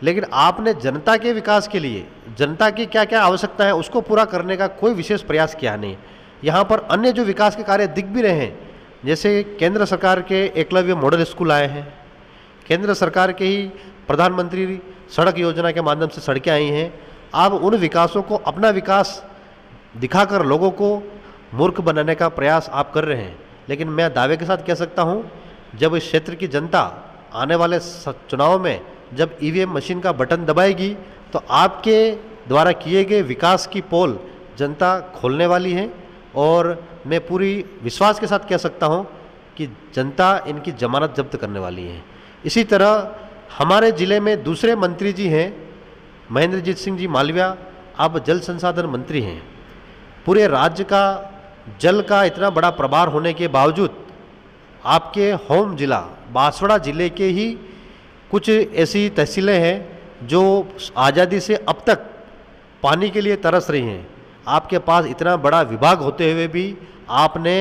लेकिन आपने जनता के विकास के लिए, जनता की क्या क्या आवश्यकता है उसको पूरा करने का कोई विशेष प्रयास किया नहीं। यहाँ पर अन्य जो विकास के कार्य दिख भी रहे हैं, जैसे केंद्र सरकार के एकलव्य मॉडल स्कूल आए हैं, केंद्र सरकार के ही प्रधानमंत्री सड़क योजना के माध्यम से सड़कें आई हैं। आप उन विकासों को अपना विकास दिखाकर लोगों को मूर्ख बनाने का प्रयास आप कर रहे हैं। लेकिन मैं दावे के साथ कह सकता हूं, जब इस क्षेत्र की जनता आने वाले चुनाव में जब ईवीएम मशीन का बटन दबाएगी तो आपके द्वारा किए गए विकास की पोल जनता खोलने वाली है और मैं पूरी विश्वास के साथ कह सकता हूं कि जनता इनकी जमानत जब्त करने वाली है। इसी तरह हमारे ज़िले में दूसरे मंत्री जी हैं, महेंद्रजीत सिंह जी मालविया, अब जल संसाधन मंत्री हैं। पूरे राज्य का जल का इतना बड़ा प्रभार होने के बावजूद आपके होम जिला बांसवाड़ा जिले के ही कुछ ऐसी तहसीलें हैं जो आज़ादी से अब तक पानी के लिए तरस रही हैं। आपके पास इतना बड़ा विभाग होते हुए भी आपने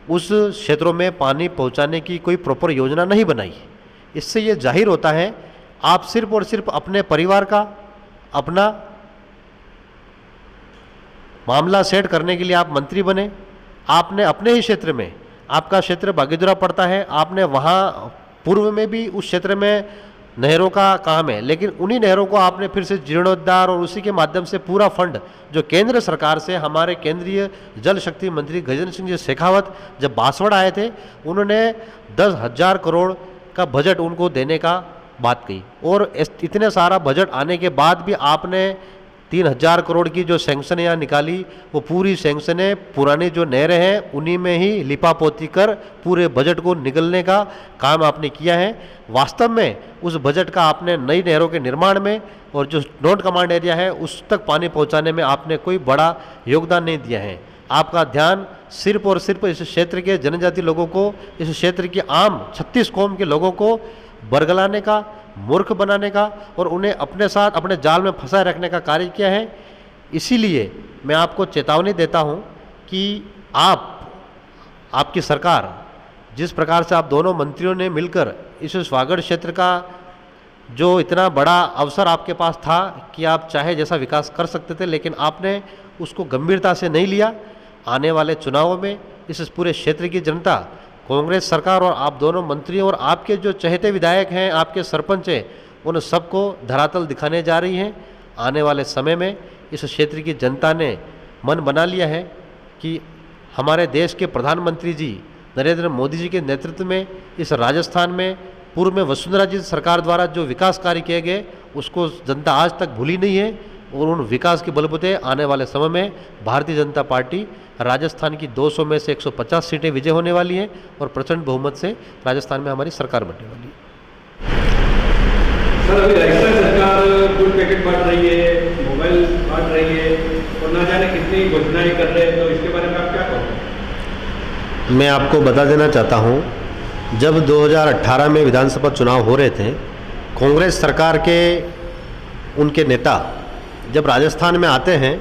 उस क्षेत्रों में पानी पहुंचाने की कोई प्रॉपर योजना नहीं बनाई। इससे ये जाहिर होता है आप सिर्फ और सिर्फ अपने परिवार का अपना मामला सेट करने के लिए आप मंत्री बने। आपने अपने ही क्षेत्र में, आपका क्षेत्र बागीदुरा पड़ता है, आपने वहाँ पूर्व में भी उस क्षेत्र में नहरों का काम है, लेकिन उन्हीं नहरों को आपने फिर से जीर्णोद्धार और उसी के माध्यम से पूरा फंड जो केंद्र सरकार से हमारे केंद्रीय जल शक्ति मंत्री गजेंद्र सिंह जी शेखावत जब बांसवाड़ा आए थे, उन्होंने 10,000 करोड़ का बजट उनको देने का बात कही और इतने सारा बजट आने के बाद भी आपने 3,000 करोड़ की जो सैंक्शन यहाँ निकाली वो पूरी सैंक्शनें पुरानी जो नहरें हैं उन्हीं में ही लिपापोती कर पूरे बजट को निगलने का काम आपने किया है। वास्तव में उस बजट का आपने नई नहरों के निर्माण में और जो नोट कमांड एरिया है उस तक पानी पहुँचाने में आपने कोई बड़ा योगदान नहीं दिया है। आपका ध्यान सिर्फ और सिर्फ इस क्षेत्र के जनजाति लोगों को, इस क्षेत्र के आम 36 कौम के लोगों को बरगलाने का, मूर्ख बनाने का और उन्हें अपने साथ अपने जाल में फंसाए रखने का कार्य किया है। इसीलिए मैं आपको चेतावनी देता हूं कि आपकी सरकार जिस प्रकार से आप दोनों मंत्रियों ने मिलकर इस स्वागढ़ क्षेत्र का जो इतना बड़ा अवसर आपके पास था कि आप चाहे जैसा विकास कर सकते थे, लेकिन आपने उसको गंभीरता से नहीं लिया। आने वाले चुनावों में इस पूरे क्षेत्र की जनता कांग्रेस सरकार और आप दोनों मंत्री और आपके जो चहेते विधायक हैं, आपके सरपंच हैं, उन सबको धरातल दिखाने जा रही हैं। आने वाले समय में इस क्षेत्र की जनता ने मन बना लिया है कि हमारे देश के प्रधानमंत्री जी नरेंद्र मोदी जी के नेतृत्व में इस राजस्थान में पूर्व में वसुंधरा जी सरकार द्वारा जो विकास कार्य किए गए उसको जनता आज तक भूली नहीं है और उन विकास के बलबूते आने वाले समय में भारतीय जनता पार्टी राजस्थान की 200 में से 150 सीटें विजय होने वाली हैं और प्रचंड बहुमत से राजस्थान में हमारी सरकार बनने वाली है। सर, अभी राजस्थान सरकार फूड पैकेट बांट रही है, मोबाइल बांट रही है और ना जाने कितनी घोषणाएं कर रहे हैं, तो इसके बारे में आप क्या कहोगे? मैं आपको बता देना चाहता हूं, जब 2018 में विधानसभा चुनाव हो रहे थे, कांग्रेस सरकार के उनके नेता जब राजस्थान में आते हैं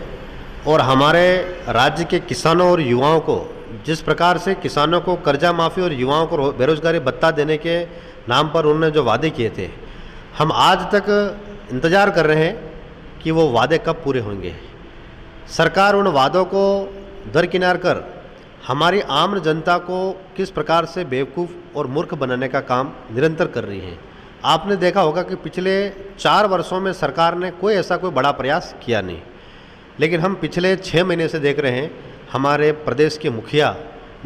और हमारे राज्य के किसानों और युवाओं को जिस प्रकार से किसानों को कर्जा माफ़ी और युवाओं को बेरोजगारी भत्ता देने के नाम पर उन्होंने जो वादे किए थे, हम आज तक इंतज़ार कर रहे हैं कि वो वादे कब पूरे होंगे। सरकार उन वादों को दरकिनार कर हमारी आम जनता को किस प्रकार से बेवकूफ़ और मूर्ख बनाने का काम निरंतर कर रही है। आपने देखा होगा कि पिछले 4 वर्षों में सरकार ने कोई ऐसा कोई बड़ा प्रयास किया नहीं, लेकिन हम पिछले 6 महीने से देख रहे हैं हमारे प्रदेश के मुखिया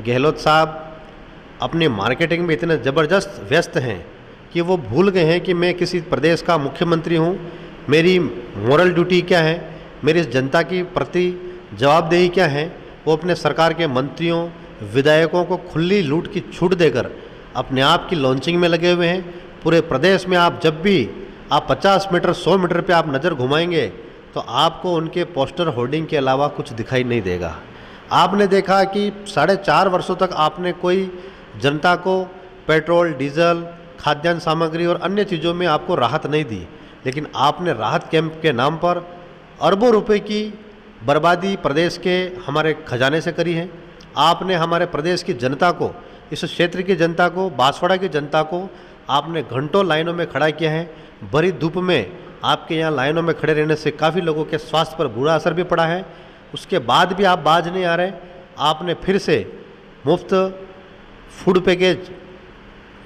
गहलोत साहब अपनी मार्केटिंग में इतने ज़बरदस्त व्यस्त हैं कि वो भूल गए हैं कि मैं किसी प्रदेश का मुख्यमंत्री हूँ, मेरी मॉरल ड्यूटी क्या है, मेरी इस जनता की प्रति जवाबदेही क्या है। वो अपने सरकार के मंत्रियों विधायकों को खुली लूट की छूट देकर अपने आप की लॉन्चिंग में लगे हुए हैं। पूरे प्रदेश में आप जब भी आप 50 मीटर 100 मीटर पे आप नज़र घुमाएंगे तो आपको उनके पोस्टर होर्डिंग के अलावा कुछ दिखाई नहीं देगा। आपने देखा कि 4.5 वर्षों तक आपने कोई जनता को पेट्रोल, डीजल, खाद्यान्न सामग्री और अन्य चीज़ों में आपको राहत नहीं दी, लेकिन आपने राहत कैंप के नाम पर अरबों रुपए की बर्बादी प्रदेश के हमारे खजाने से करी है। आपने हमारे प्रदेश की जनता को, इस क्षेत्र की जनता को, बांसवाड़ा की जनता को आपने घंटों लाइनों में खड़ा किया है। भरी धूप में आपके यहाँ लाइनों में खड़े रहने से काफ़ी लोगों के स्वास्थ्य पर बुरा असर भी पड़ा है। उसके बाद भी आप बाज नहीं आ रहे। आपने फिर से मुफ्त फूड पैकेज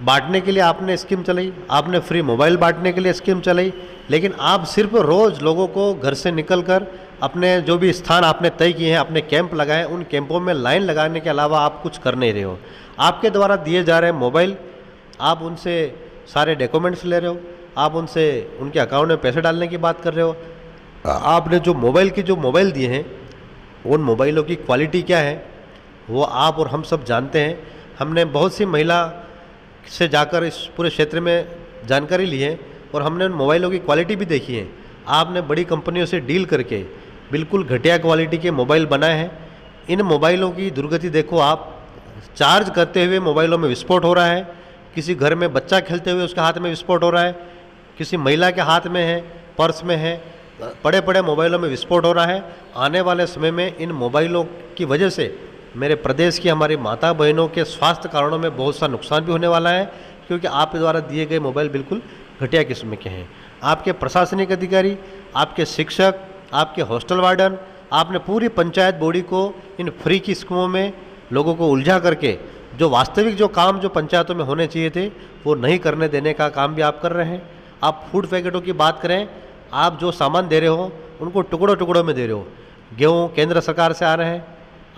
बांटने के लिए आपने स्कीम चलाई, आपने फ्री मोबाइल बांटने के लिए स्कीम चलाई, लेकिन आप सिर्फ रोज़ लोगों को घर से निकलकर अपने जो भी स्थान आपने तय किए हैं, अपने कैंप लगाए, उन कैंपों में लाइन लगाने के अलावा आप कुछ कर नहीं रहे हो। आपके द्वारा दिए जा रहे मोबाइल, आप उनसे सारे डॉक्यूमेंट्स ले रहे हो, आप उनसे उनके अकाउंट में पैसे डालने की बात कर रहे हो। आपने जो मोबाइल दिए हैं, उन मोबाइलों की क्वालिटी क्या है वो आप और हम सब जानते हैं। हमने बहुत सी महिला से जाकर इस पूरे क्षेत्र में जानकारी ली है और हमने उन मोबाइलों की क्वालिटी भी देखी है। आपने बड़ी कंपनियों से डील करके बिल्कुल घटिया क्वालिटी के मोबाइल बनाए हैं। इन मोबाइलों की दुर्गति देखो आप, चार्ज करते हुए मोबाइलों में विस्फोट हो रहा है, किसी घर में बच्चा खेलते हुए उसके हाथ में विस्फोट हो रहा है, किसी महिला के हाथ में है, पर्स में है, बड़े बड़े मोबाइलों में विस्फोट हो रहा है। आने वाले समय में इन मोबाइलों की वजह से मेरे प्रदेश की हमारी माता बहनों के स्वास्थ्य कारणों में बहुत सा नुकसान भी होने वाला है, क्योंकि आपके द्वारा दिए गए मोबाइल बिल्कुल घटिया किस्म के हैं। आपके प्रशासनिक अधिकारी, आपके शिक्षक, आपके हॉस्टल वार्डन, आपने पूरी पंचायत बॉडी को इन फ्री की स्कीमों में लोगों को उलझा करके जो वास्तविक जो काम जो पंचायतों में होने चाहिए थे वो नहीं करने देने का काम भी आप कर रहे हैं। आप फूड पैकेटों की बात करें, आप जो सामान दे रहे हो उनको टुकड़ों टुकड़ों में दे रहे हो। गेहूँ केंद्र सरकार से आ रहे हैं,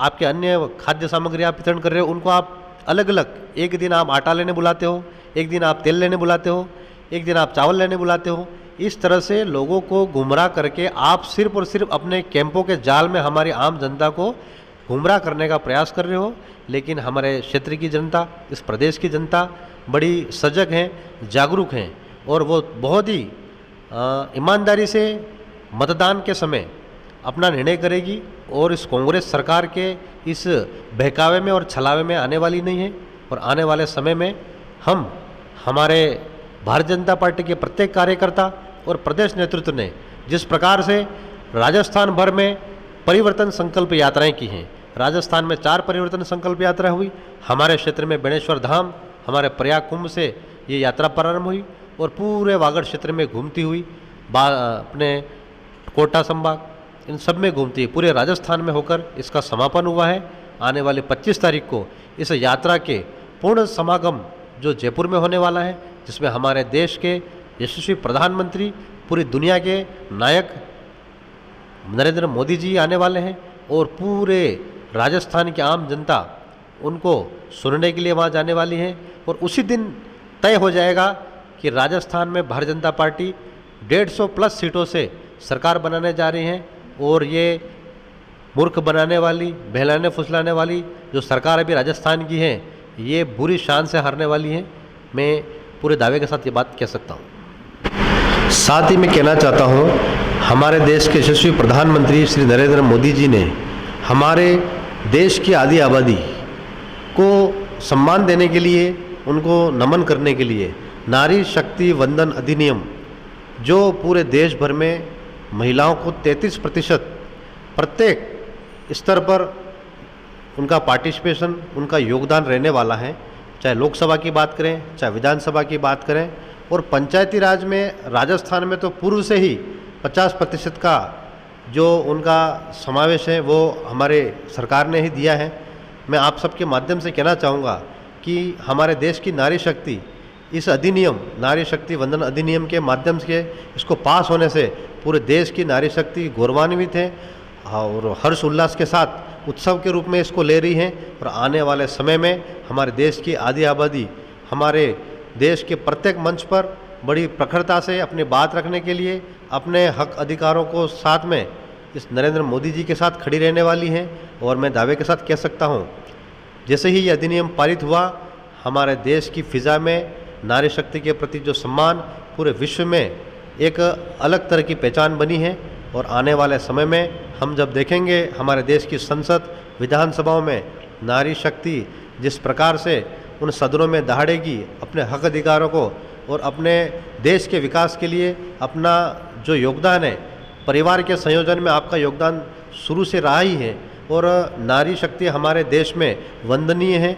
आपके अन्य खाद्य सामग्री आप वितरण कर रहे हो, उनको आप अलग अलग, एक दिन आप आटा लेने बुलाते हो, एक दिन आप तेल लेने बुलाते हो, एक दिन आप चावल लेने बुलाते हो। इस तरह से लोगों को गुमराह करके आप सिर्फ और सिर्फ अपने कैंपों के जाल में हमारी आम जनता को गुमराह करने का प्रयास कर रहे हो। लेकिन हमारे क्षेत्र की जनता, इस प्रदेश की जनता बड़ी सजग हैं, जागरूक हैं और वो बहुत ही ईमानदारी से मतदान के समय अपना निर्णय करेगी और इस कांग्रेस सरकार के इस बहकावे में और छलावे में आने वाली नहीं है। और आने वाले समय में हम, हमारे भारतीय जनता पार्टी के प्रत्येक कार्यकर्ता और प्रदेश नेतृत्व ने जिस प्रकार से राजस्थान भर में परिवर्तन संकल्प यात्राएं की हैं, राजस्थान में 4 परिवर्तन संकल्प यात्रा हुई, हमारे क्षेत्र में बेणेश्वर धाम, हमारे प्रयाग कुंभ से ये यात्रा प्रारंभ हुई और पूरे वागड़ क्षेत्र में घूमती हुई अपने कोटा संभाग, इन सब में घूमती है, पूरे राजस्थान में होकर इसका समापन हुआ है। आने वाले 25 तारीख को इस यात्रा के पूर्ण समागम जो जयपुर में होने वाला है, जिसमें हमारे देश के यशस्वी प्रधानमंत्री, पूरी दुनिया के नायक नरेंद्र मोदी जी आने वाले हैं और पूरे राजस्थान की आम जनता उनको सुनने के लिए वहाँ जाने वाली है। और उसी दिन तय हो जाएगा कि राजस्थान में भारतीय जनता पार्टी 150+ सीटों से सरकार बनाने जा रही है और ये मूर्ख बनाने वाली, बहलाने फुसलाने वाली जो सरकार अभी राजस्थान की है, ये बुरी शान से हारने वाली है। मैं पूरे दावे के साथ ये बात कह सकता हूँ। साथ ही मैं कहना चाहता हूँ, हमारे देश के यशस्वी प्रधानमंत्री श्री नरेंद्र मोदी जी ने हमारे देश की आधी आबादी को सम्मान देने के लिए, उनको नमन करने के लिए नारी शक्ति वंदन अधिनियम, जो पूरे देश भर में महिलाओं को 33% प्रत्येक स्तर पर उनका पार्टिसिपेशन, उनका योगदान रहने वाला है। चाहे लोकसभा की बात करें, चाहे विधानसभा की बात करें, और पंचायती राज में राजस्थान में तो पूर्व से ही 50% का जो उनका समावेश है वो हमारे सरकार ने ही दिया है। मैं आप सबके माध्यम से कहना चाहूँगा कि हमारे देश की नारी शक्ति इस अधिनियम, नारी शक्ति वंदन अधिनियम के माध्यम से इसको पास होने से पूरे देश की नारी शक्ति गौरवान्वित है और हर्ष उल्लास के साथ उत्सव के रूप में इसको ले रही हैं। और आने वाले समय में हमारे देश की आधी आबादी हमारे देश के प्रत्येक मंच पर बड़ी प्रखरता से अपनी बात रखने के लिए, अपने हक अधिकारों को साथ में इस नरेंद्र मोदी जी के साथ खड़ी रहने वाली हैं। और मैं दावे के साथ कह सकता हूँ, जैसे ही ये अधिनियम पारित हुआ, हमारे देश की फिज़ा में नारी शक्ति के प्रति जो सम्मान पूरे विश्व में एक अलग तरह की पहचान बनी है। और आने वाले समय में हम जब देखेंगे हमारे देश की संसद, विधानसभाओं में नारी शक्ति जिस प्रकार से उन सदनों में दहाड़ेगी अपने हक अधिकारों को और अपने देश के विकास के लिए अपना जो योगदान है, परिवार के संयोजन में आपका योगदान शुरू से रहा ही है और नारी शक्ति हमारे देश में वंदनीय है,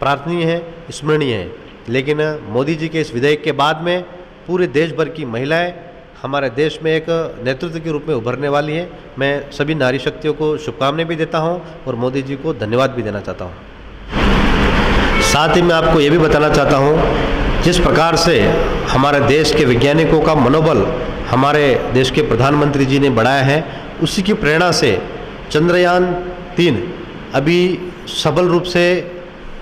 प्रार्थनीय है, स्मरणीय है। लेकिन मोदी जी के इस विधेयक के बाद में पूरे देश भर की महिलाएं हमारे देश में एक नेतृत्व के रूप में उभरने वाली है। मैं सभी नारी शक्तियों को शुभकामनाएं भी देता हूं और मोदी जी को धन्यवाद भी देना चाहता हूं। साथ ही मैं आपको ये भी बताना चाहता हूं, जिस प्रकार से हमारे देश के वैज्ञानिकों का मनोबल हमारे देश के प्रधानमंत्री जी ने बढ़ाया है, उसी की प्रेरणा से चंद्रयान 3 अभी सफल रूप से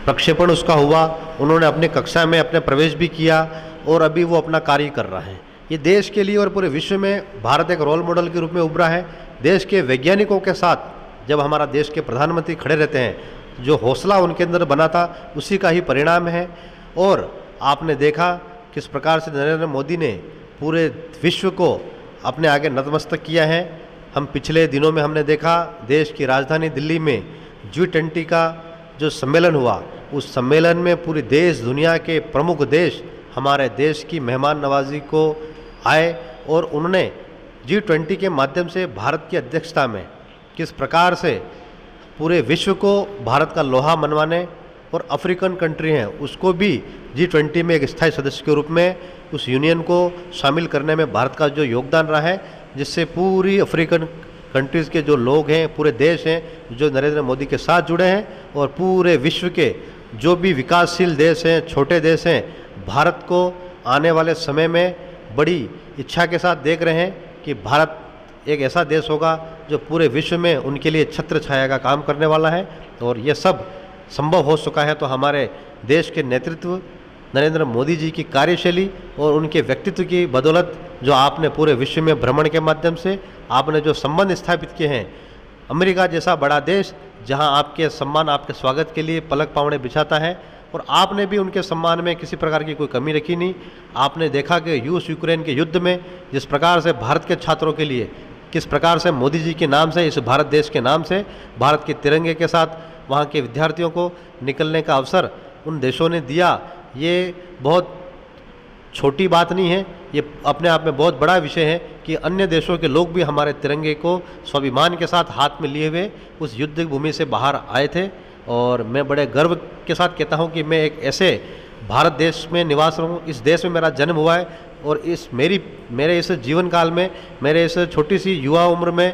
प्रक्षेपण उसका हुआ। उन्होंने अपनी कक्षा में अपने प्रवेश भी किया और अभी वो अपना कार्य कर रहा है। ये देश के लिए और पूरे विश्व में भारत एक रोल मॉडल के रूप में उभरा है। देश के वैज्ञानिकों के साथ जब हमारा देश के प्रधानमंत्री खड़े रहते हैं, जो हौसला उनके अंदर बना था उसी का ही परिणाम है। और आपने देखा किस प्रकार से नरेंद्र मोदी ने पूरे विश्व को अपने आगे नतमस्तक किया है। हम पिछले दिनों में हमने देखा देश की राजधानी दिल्ली में G20 का जो सम्मेलन हुआ, उस सम्मेलन में पूरी देश दुनिया के प्रमुख देश हमारे देश की मेहमान नवाजी को आए और उन्होंने G20 के माध्यम से भारत की अध्यक्षता में किस प्रकार से पूरे विश्व को भारत का लोहा मनवाने और अफ्रीकन कंट्री हैं उसको भी G20 में एक स्थायी सदस्य के रूप में उस यूनियन को शामिल करने में भारत का जो योगदान रहा है, जिससे पूरी अफ्रीकन कंट्रीज़ के जो लोग हैं, पूरे देश हैं जो नरेंद्र मोदी के साथ जुड़े हैं और पूरे विश्व के जो भी विकासशील देश हैं, छोटे देश हैं, भारत को आने वाले समय में बड़ी इच्छा के साथ देख रहे हैं कि भारत एक ऐसा देश होगा जो पूरे विश्व में उनके लिए छत्र छाया का काम करने वाला है। और ये सब संभव हो चुका है तो हमारे देश के नेतृत्व नरेंद्र मोदी जी की कार्यशैली और उनके व्यक्तित्व की बदौलत, जो आपने पूरे विश्व में भ्रमण के माध्यम से आपने जो संबंध स्थापित किए हैं, अमेरिका जैसा बड़ा देश जहां आपके सम्मान, आपके स्वागत के लिए पलक पावड़े बिछाता है और आपने भी उनके सम्मान में किसी प्रकार की कोई कमी रखी नहीं। आपने देखा कि रूस यूक्रेन के युद्ध में जिस प्रकार से भारत के छात्रों के लिए किस प्रकार से मोदी जी के नाम से, इस भारत देश के नाम से, भारत के तिरंगे के साथ वहाँ के विद्यार्थियों को निकलने का अवसर उन देशों ने दिया। ये बहुत छोटी बात नहीं है, ये अपने आप में बहुत बड़ा विषय है कि अन्य देशों के लोग भी हमारे तिरंगे को स्वाभिमान के साथ हाथ में लिए हुए उस युद्ध भूमि से बाहर आए थे। और मैं बड़े गर्व के साथ कहता हूँ कि मैं एक ऐसे भारत देश में निवास हूँ, इस देश में मेरा जन्म हुआ है और इस मेरे इस जीवन काल में, मेरे इस छोटी सी युवा उम्र में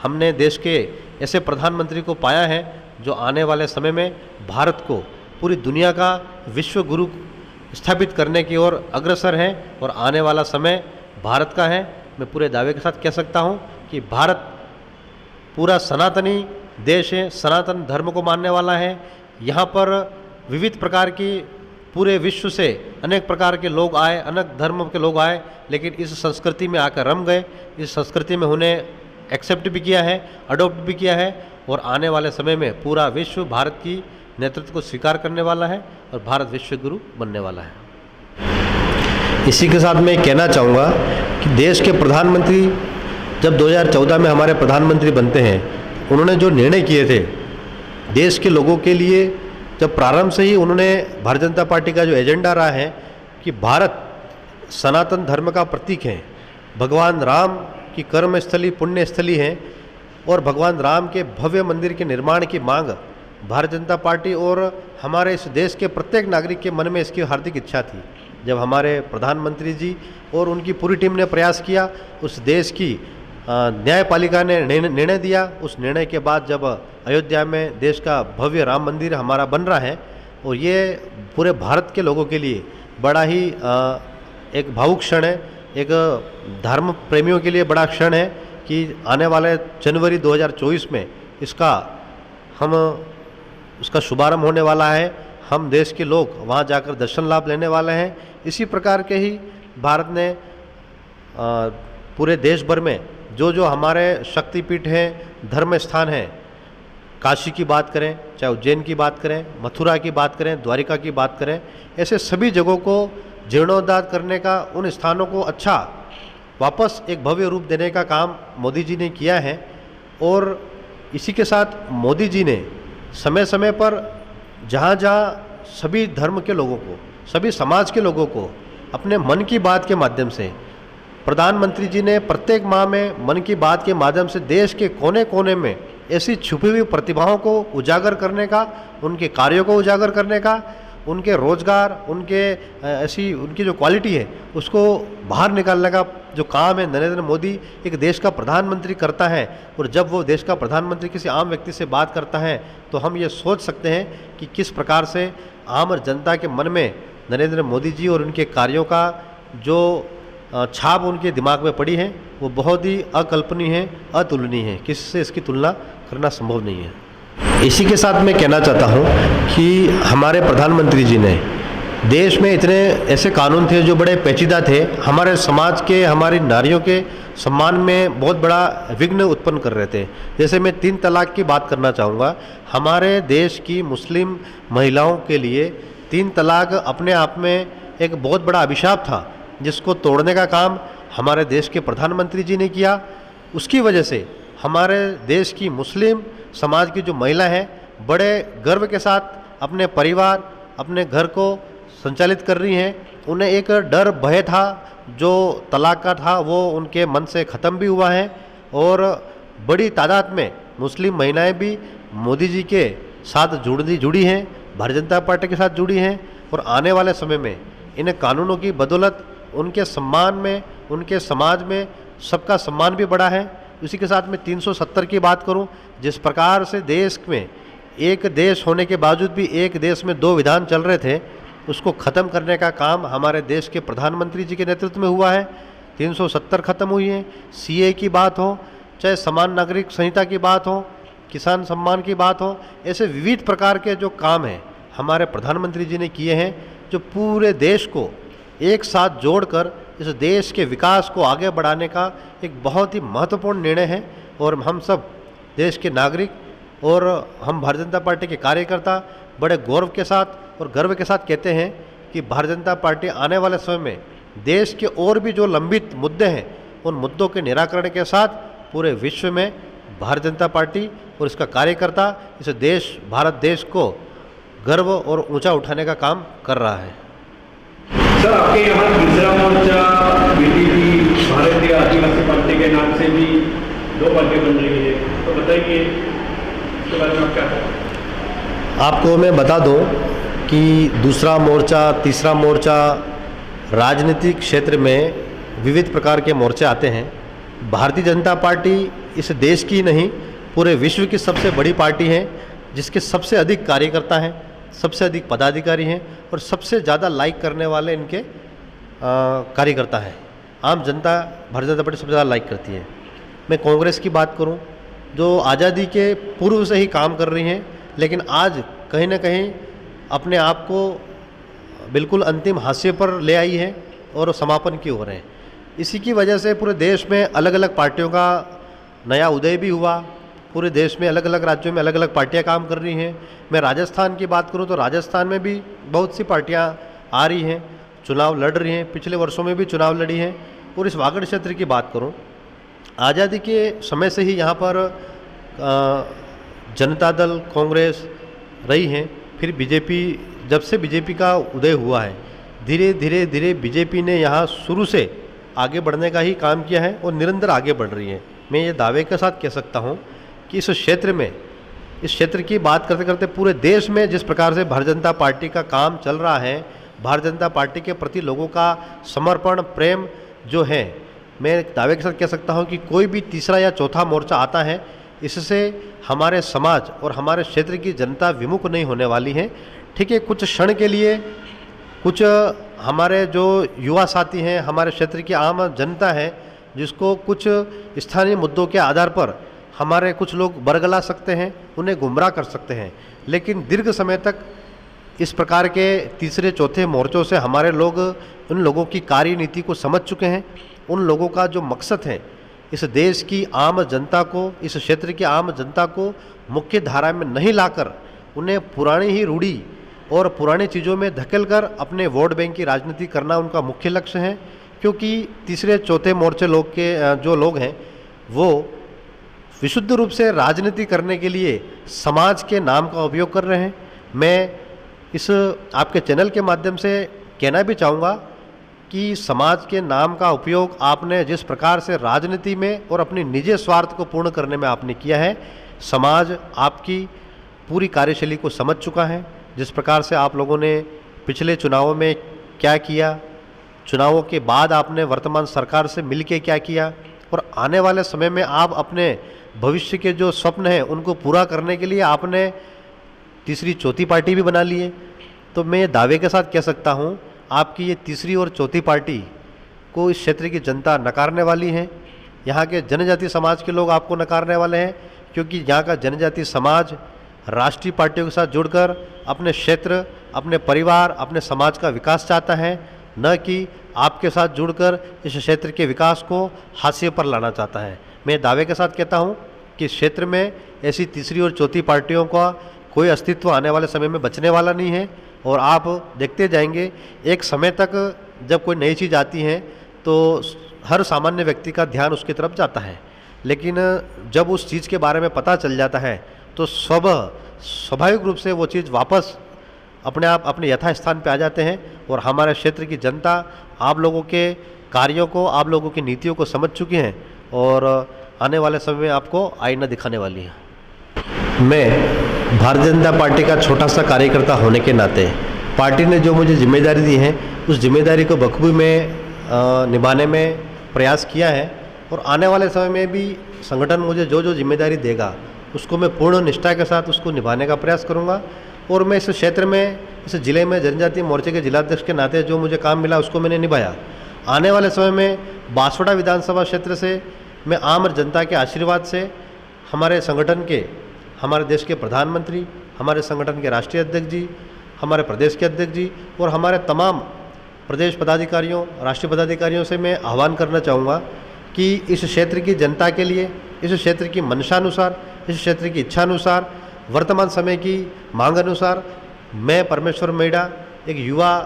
हमने देश के ऐसे प्रधानमंत्री को पाया है जो आने वाले समय में भारत को पूरी दुनिया का विश्व गुरु स्थापित करने की ओर अग्रसर है। और आने वाला समय भारत का है। मैं पूरे दावे के साथ कह सकता हूँ कि भारत पूरा सनातनी देश है, सनातन धर्म को मानने वाला है। यहाँ पर विविध प्रकार की पूरे विश्व से अनेक प्रकार के लोग आए, अनेक धर्म के लोग आए, लेकिन इस संस्कृति में आकर रम गए। इस संस्कृति में उन्हें एक्सेप्ट भी किया है, अडोप्ट भी किया है और आने वाले समय में पूरा विश्व भारत की नेतृत्व को स्वीकार करने वाला है और भारत विश्व गुरु बनने वाला है। इसी के साथ मैं कहना चाहूँगा कि देश के प्रधानमंत्री जब 2014 में हमारे प्रधानमंत्री बनते हैं, उन्होंने जो निर्णय किए थे देश के लोगों के लिए, जब प्रारंभ से ही उन्होंने भारतीय जनता पार्टी का जो एजेंडा रहा है कि भारत सनातन धर्म का प्रतीक है, भगवान राम की कर्मस्थली पुण्यस्थली है और भगवान राम के भव्य मंदिर के निर्माण की मांग भारतीय जनता पार्टी और हमारे इस देश के प्रत्येक नागरिक के मन में इसकी हार्दिक इच्छा थी। जब हमारे प्रधानमंत्री जी और उनकी पूरी टीम ने प्रयास किया, उस देश की न्यायपालिका ने निर्णय दिया। उस निर्णय के बाद जब अयोध्या में देश का भव्य राम मंदिर हमारा बन रहा है और ये पूरे भारत के लोगों के लिए बड़ा ही एक भावुक क्षण है, एक धर्म प्रेमियों के लिए बड़ा क्षण है कि आने वाले जनवरी 2024 में उसका शुभारंभ होने वाला है। हम देश के लोग वहाँ जाकर दर्शन लाभ लेने वाले हैं। इसी प्रकार के ही भारत ने पूरे देश भर में जो हमारे शक्तिपीठ हैं, धर्म स्थान हैं, काशी की बात करें, चाहे उज्जैन की बात करें, मथुरा की बात करें, द्वारिका की बात करें, ऐसे सभी जगहों को जीर्णोद्धार करने का, उन स्थानों को अच्छा वापस एक भव्य रूप देने का काम मोदी जी ने किया है। और इसी के साथ मोदी जी ने समय समय पर जहाँ जहाँ सभी धर्म के लोगों को, सभी समाज के लोगों को अपने मन की बात के माध्यम से, प्रधानमंत्री जी ने प्रत्येक माह में मन की बात के माध्यम से देश के कोने कोने में ऐसी छुपी हुई प्रतिभाओं को उजागर करने का, उनके कार्यों को उजागर करने का, उनके रोजगार, उनकी जो क्वालिटी है उसको बाहर निकालने का जो काम है नरेंद्र मोदी एक देश का प्रधानमंत्री करता है। और जब वो देश का प्रधानमंत्री किसी आम व्यक्ति से बात करता है तो हम ये सोच सकते हैं कि किस प्रकार से आम जनता के मन में नरेंद्र मोदी जी और उनके कार्यों का जो छाप उनके दिमाग में पड़ी है वो बहुत ही अकल्पनीय है, अतुलनीय है। किसी से इसकी तुलना करना संभव नहीं है। इसी के साथ मैं कहना चाहता हूँ कि हमारे प्रधानमंत्री जी ने देश में इतने ऐसे कानून थे जो बड़े पेचीदा थे, हमारे समाज के, हमारी नारियों के सम्मान में बहुत बड़ा विघ्न उत्पन्न कर रहे थे। जैसे मैं 3 तलाक की बात करना चाहूँगा। हमारे देश की मुस्लिम महिलाओं के लिए 3 तलाक अपने आप में एक बहुत बड़ा अभिशाप था, जिसको तोड़ने का काम हमारे देश के प्रधानमंत्री जी ने किया। उसकी वजह से हमारे देश की मुस्लिम समाज की जो महिला हैं बड़े गर्व के साथ अपने परिवार, अपने घर को संचालित कर रही हैं। उन्हें एक डर भय था जो तलाक का था, वो उनके मन से ख़त्म भी हुआ है और बड़ी तादाद में मुस्लिम महिलाएं भी मोदी जी के साथ जुड़ी हैं, भारतीय जनता पार्टी के साथ जुड़ी हैं। और आने वाले समय में इन कानूनों की बदौलत उनके सम्मान में, उनके समाज में सबका सम्मान भी बढ़ा है। इसी के साथ में 370 की बात करूं, जिस प्रकार से देश में एक देश होने के बावजूद भी एक देश में 2 विधान चल रहे थे, उसको ख़त्म करने का काम हमारे देश के प्रधानमंत्री जी के नेतृत्व में हुआ है। 370 ख़त्म हुई है। सीए की बात हो, चाहे समान नागरिक संहिता की बात हो, किसान सम्मान की बात हो, ऐसे विविध प्रकार के जो काम हैं हमारे प्रधानमंत्री जी ने किए हैं, जो पूरे देश को एक साथ जोड़कर इस देश के विकास को आगे बढ़ाने का एक बहुत ही महत्वपूर्ण निर्णय है। और हम सब देश के नागरिक और हम भारतीय जनता पार्टी के कार्यकर्ता बड़े गौरव के साथ और गर्व के साथ कहते हैं कि भारतीय जनता पार्टी आने वाले समय में देश के और भी जो लंबित मुद्दे हैं उन मुद्दों के निराकरण के साथ पूरे विश्व में भारतीय जनता पार्टी और इसका कार्यकर्ता इस देश, भारत देश को गर्व और ऊंचा उठाने का काम कर रहा है। सर, आपके यहाँ तीसरा मोर्चा बीटीपी, भारतीय आदिवासी पार्टी के नाम से भी 2 पार्टी बन रही है, तो बताइए इसके बारे में आप क्या कहें? आपको मैं बता दूं कि दूसरा मोर्चा, तीसरा मोर्चा, राजनीतिक क्षेत्र में विविध प्रकार के मोर्चे आते हैं। भारतीय जनता पार्टी इस देश की नहीं, पूरे विश्व की सबसे बड़ी पार्टी है, जिसके सबसे अधिक कार्यकर्ता हैं, सबसे अधिक पदाधिकारी हैं और सबसे ज़्यादा लाइक करने वाले इनके कार्यकर्ता हैं। आम जनता भारतीय जनता पार्टी सबसे ज़्यादा लाइक करती है। मैं कांग्रेस की बात करूं, जो आज़ादी के पूर्व से ही काम कर रही हैं, लेकिन आज कहीं ना कहीं अपने आप को बिल्कुल अंतिम हाशिए पर ले आई है और समापन की ओर है। इसी की वजह से पूरे देश में अलग अलग पार्टियों का नया उदय भी हुआ। पूरे देश में अलग अलग राज्यों में अलग अलग पार्टियां काम कर रही हैं। मैं राजस्थान की बात करूं तो राजस्थान में भी बहुत सी पार्टियां आ रही हैं, चुनाव लड़ रही हैं, पिछले वर्षों में भी चुनाव लड़ी हैं। और इस वागड़ क्षेत्र की बात करूं, आज़ादी के समय से ही यहाँ पर जनता दल, कांग्रेस रही हैं। फिर बीजेपी, जब से बीजेपी का उदय हुआ है, धीरे धीरे बीजेपी ने यहाँ शुरू से आगे बढ़ने का ही काम किया है और निरंतर आगे बढ़ रही है। मैं ये दावे के साथ कह सकता हूँ कि इस क्षेत्र में, इस क्षेत्र की बात करते करते पूरे देश में जिस प्रकार से भारतीय जनता पार्टी का काम चल रहा है, भारतीय जनता पार्टी के प्रति लोगों का समर्पण, प्रेम जो है, मैं दावे के साथ कह सकता हूं कि कोई भी तीसरा या चौथा मोर्चा आता है, इससे हमारे समाज और हमारे क्षेत्र की जनता विमुख नहीं होने वाली है। ठीक है, कुछ क्षण के लिए कुछ हमारे जो युवा साथी हैं, हमारे क्षेत्र की आम जनता है, जिसको कुछ स्थानीय मुद्दों के आधार पर हमारे कुछ लोग बरगला सकते हैं, उन्हें गुमराह कर सकते हैं, लेकिन दीर्घ समय तक इस प्रकार के तीसरे चौथे मोर्चों से हमारे लोग उन लोगों की कार्यनीति को समझ चुके हैं। उन लोगों का जो मकसद है, इस देश की आम जनता को, इस क्षेत्र की आम जनता को मुख्य धारा में नहीं लाकर उन्हें पुरानी ही रूढ़ी और पुरानी चीज़ों में धकेलकर अपने वोट बैंक की राजनीति करना उनका मुख्य लक्ष्य है। क्योंकि तीसरे चौथे मोर्चे लोग के जो लोग हैं वो विशुद्ध रूप से राजनीति करने के लिए समाज के नाम का उपयोग कर रहे हैं। मैं इस आपके चैनल के माध्यम से कहना भी चाहूँगा कि समाज के नाम का उपयोग आपने जिस प्रकार से राजनीति में और अपनी निजी स्वार्थ को पूर्ण करने में आपने किया है, समाज आपकी पूरी कार्यशैली को समझ चुका है। जिस प्रकार से आप लोगों ने पिछले चुनावों में क्या किया, चुनावों के बाद आपने वर्तमान सरकार से मिलके क्या किया, और आने वाले समय में आप अपने भविष्य के जो स्वप्न हैं उनको पूरा करने के लिए आपने तीसरी चौथी पार्टी भी बना ली है। तो मैं ये दावे के साथ कह सकता हूँ, आपकी ये तीसरी और चौथी पार्टी को इस क्षेत्र की जनता नकारने वाली है। यहाँ के जनजाति समाज के लोग आपको नकारने वाले हैं, क्योंकि यहाँ का जनजाति समाज राष्ट्रीय पार्टियों के साथ जुड़कर अपने क्षेत्र, अपने परिवार, अपने समाज का विकास चाहता है, न कि आपके साथ जुड़कर इस क्षेत्र के विकास को हाशिए पर लाना चाहता है। मैं दावे के साथ कहता हूं कि इस क्षेत्र में ऐसी तीसरी और चौथी पार्टियों का कोई अस्तित्व आने वाले समय में बचने वाला नहीं है। और आप देखते जाएंगे, एक समय तक जब कोई नई चीज़ आती है तो हर सामान्य व्यक्ति का ध्यान उसकी तरफ जाता है, लेकिन जब उस चीज़ के बारे में पता चल जाता है तो स्वाभाविक रूप से वो चीज़ वापस अपने आप अपने यथास्थान पे आ जाते हैं। और हमारे क्षेत्र की जनता आप लोगों के कार्यों को, आप लोगों की नीतियों को समझ चुकी हैं और आने वाले समय में आपको आईना दिखाने वाली है। मैं भारतीय जनता पार्टी का छोटा सा कार्यकर्ता होने के नाते पार्टी ने जो मुझे जिम्मेदारी दी है उस जिम्मेदारी को बखूबी में निभाने में प्रयास किया है। और आने वाले समय में भी संगठन मुझे जो जो जिम्मेदारी देगा उसको मैं पूर्ण निष्ठा के साथ उसको निभाने का प्रयास करूंगा। और मैं इस क्षेत्र में, इस जिले में जनजातीय मोर्चे के जिलाध्यक्ष के नाते जो मुझे काम मिला उसको मैंने निभाया। आने वाले समय में बांसवाड़ा विधानसभा क्षेत्र से मैं आम जनता के आशीर्वाद से हमारे संगठन के, हमारे देश के प्रधानमंत्री, हमारे संगठन के राष्ट्रीय अध्यक्ष जी, हमारे प्रदेश के अध्यक्ष जी और हमारे तमाम प्रदेश पदाधिकारियों, राष्ट्रीय पदाधिकारियों से मैं आह्वान करना चाहूँगा कि इस क्षेत्र की जनता के लिए, इस क्षेत्र की मंशानुसार, इस क्षेत्र की इच्छानुसार, वर्तमान समय की मांग अनुसार मैं परमेश्वर मेड़ा एक युवा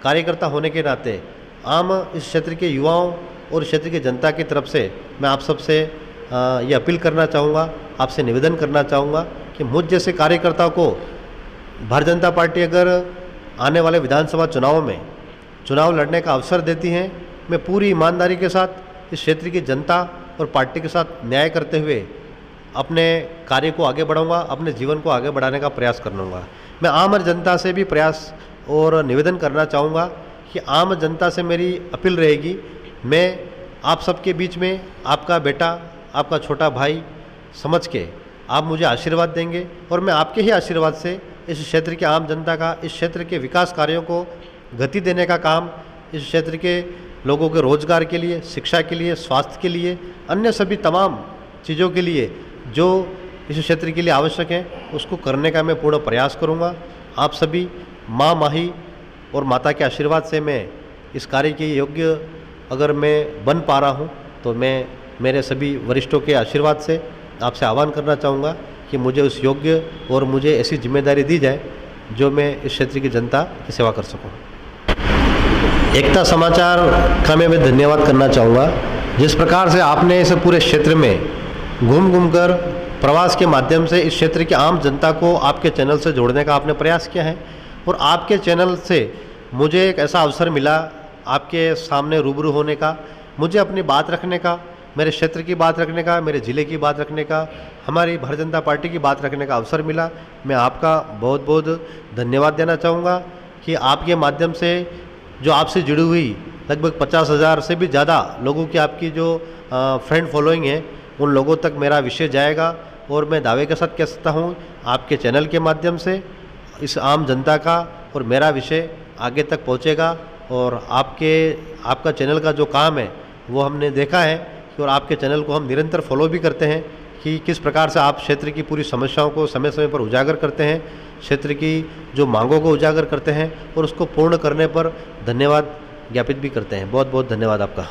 कार्यकर्ता होने के नाते आम इस क्षेत्र के युवाओं और इस क्षेत्र की जनता की तरफ से मैं आप सबसे ये अपील करना चाहूँगा, आपसे निवेदन करना चाहूँगा कि मुझ जैसे कार्यकर्ता को भारतीय जनता पार्टी अगर आने वाले विधानसभा चुनाव में चुनाव लड़ने का अवसर देती है, मैं पूरी ईमानदारी के साथ इस क्षेत्र की जनता और पार्टी के साथ न्याय करते हुए अपने कार्य को आगे बढ़ाऊंगा, अपने जीवन को आगे बढ़ाने का प्रयास करूँगा। मैं आम जनता से भी प्रयास और निवेदन करना चाहूँगा कि आम जनता से मेरी अपील रहेगी, मैं आप सबके बीच में आपका बेटा, आपका छोटा भाई समझ के आप मुझे आशीर्वाद देंगे और मैं आपके ही आशीर्वाद से इस क्षेत्र के आम जनता का, इस क्षेत्र के विकास कार्यों को गति देने का काम, इस क्षेत्र के लोगों के रोजगार के लिए, शिक्षा के लिए, स्वास्थ्य के लिए, अन्य सभी तमाम चीज़ों के लिए जो इस क्षेत्र के लिए आवश्यक है उसको करने का मैं पूर्ण प्रयास करूंगा। आप सभी माँ माही और माता के आशीर्वाद से मैं इस कार्य के योग्य अगर मैं बन पा रहा हूं तो मैं मेरे सभी वरिष्ठों के आशीर्वाद से आपसे आह्वान करना चाहूँगा कि मुझे उस योग्य और मुझे ऐसी जिम्मेदारी दी जाए जो मैं इस क्षेत्र की जनता की सेवा कर सकूँ। एकता समाचार का मैं धन्यवाद करना चाहूँगा, जिस प्रकार से आपने इस पूरे क्षेत्र में घूम कर प्रवास के माध्यम से इस क्षेत्र की आम जनता को आपके चैनल से जोड़ने का आपने प्रयास किया है। और आपके चैनल से मुझे एक ऐसा अवसर मिला आपके सामने रूबरू होने का, मुझे अपनी बात रखने का, मेरे क्षेत्र की बात रखने का, मेरे ज़िले की बात रखने का, हमारी भारतीय जनता पार्टी की बात रखने का अवसर मिला। मैं आपका बहुत बहुत धन्यवाद देना चाहूँगा कि आपके माध्यम से जो आपसे जुड़ी हुई लगभग 50,000 से भी ज़्यादा लोगों की आपकी जो फ्रेंड फॉलोइंग है उन लोगों तक मेरा विषय जाएगा। और मैं दावे के साथ कह सकता हूँ आपके चैनल के माध्यम से इस आम जनता का और मेरा विषय आगे तक पहुँचेगा। और आपका चैनल का जो काम है वो हमने देखा है कि और आपके चैनल को हम निरंतर फॉलो भी करते हैं कि किस प्रकार से आप क्षेत्र की पूरी समस्याओं को समय समय पर उजागर करते हैं, क्षेत्र की जो मांगों को उजागर करते हैं और उसको पूर्ण करने पर धन्यवाद ज्ञापित भी करते हैं। बहुत बहुत धन्यवाद आपका।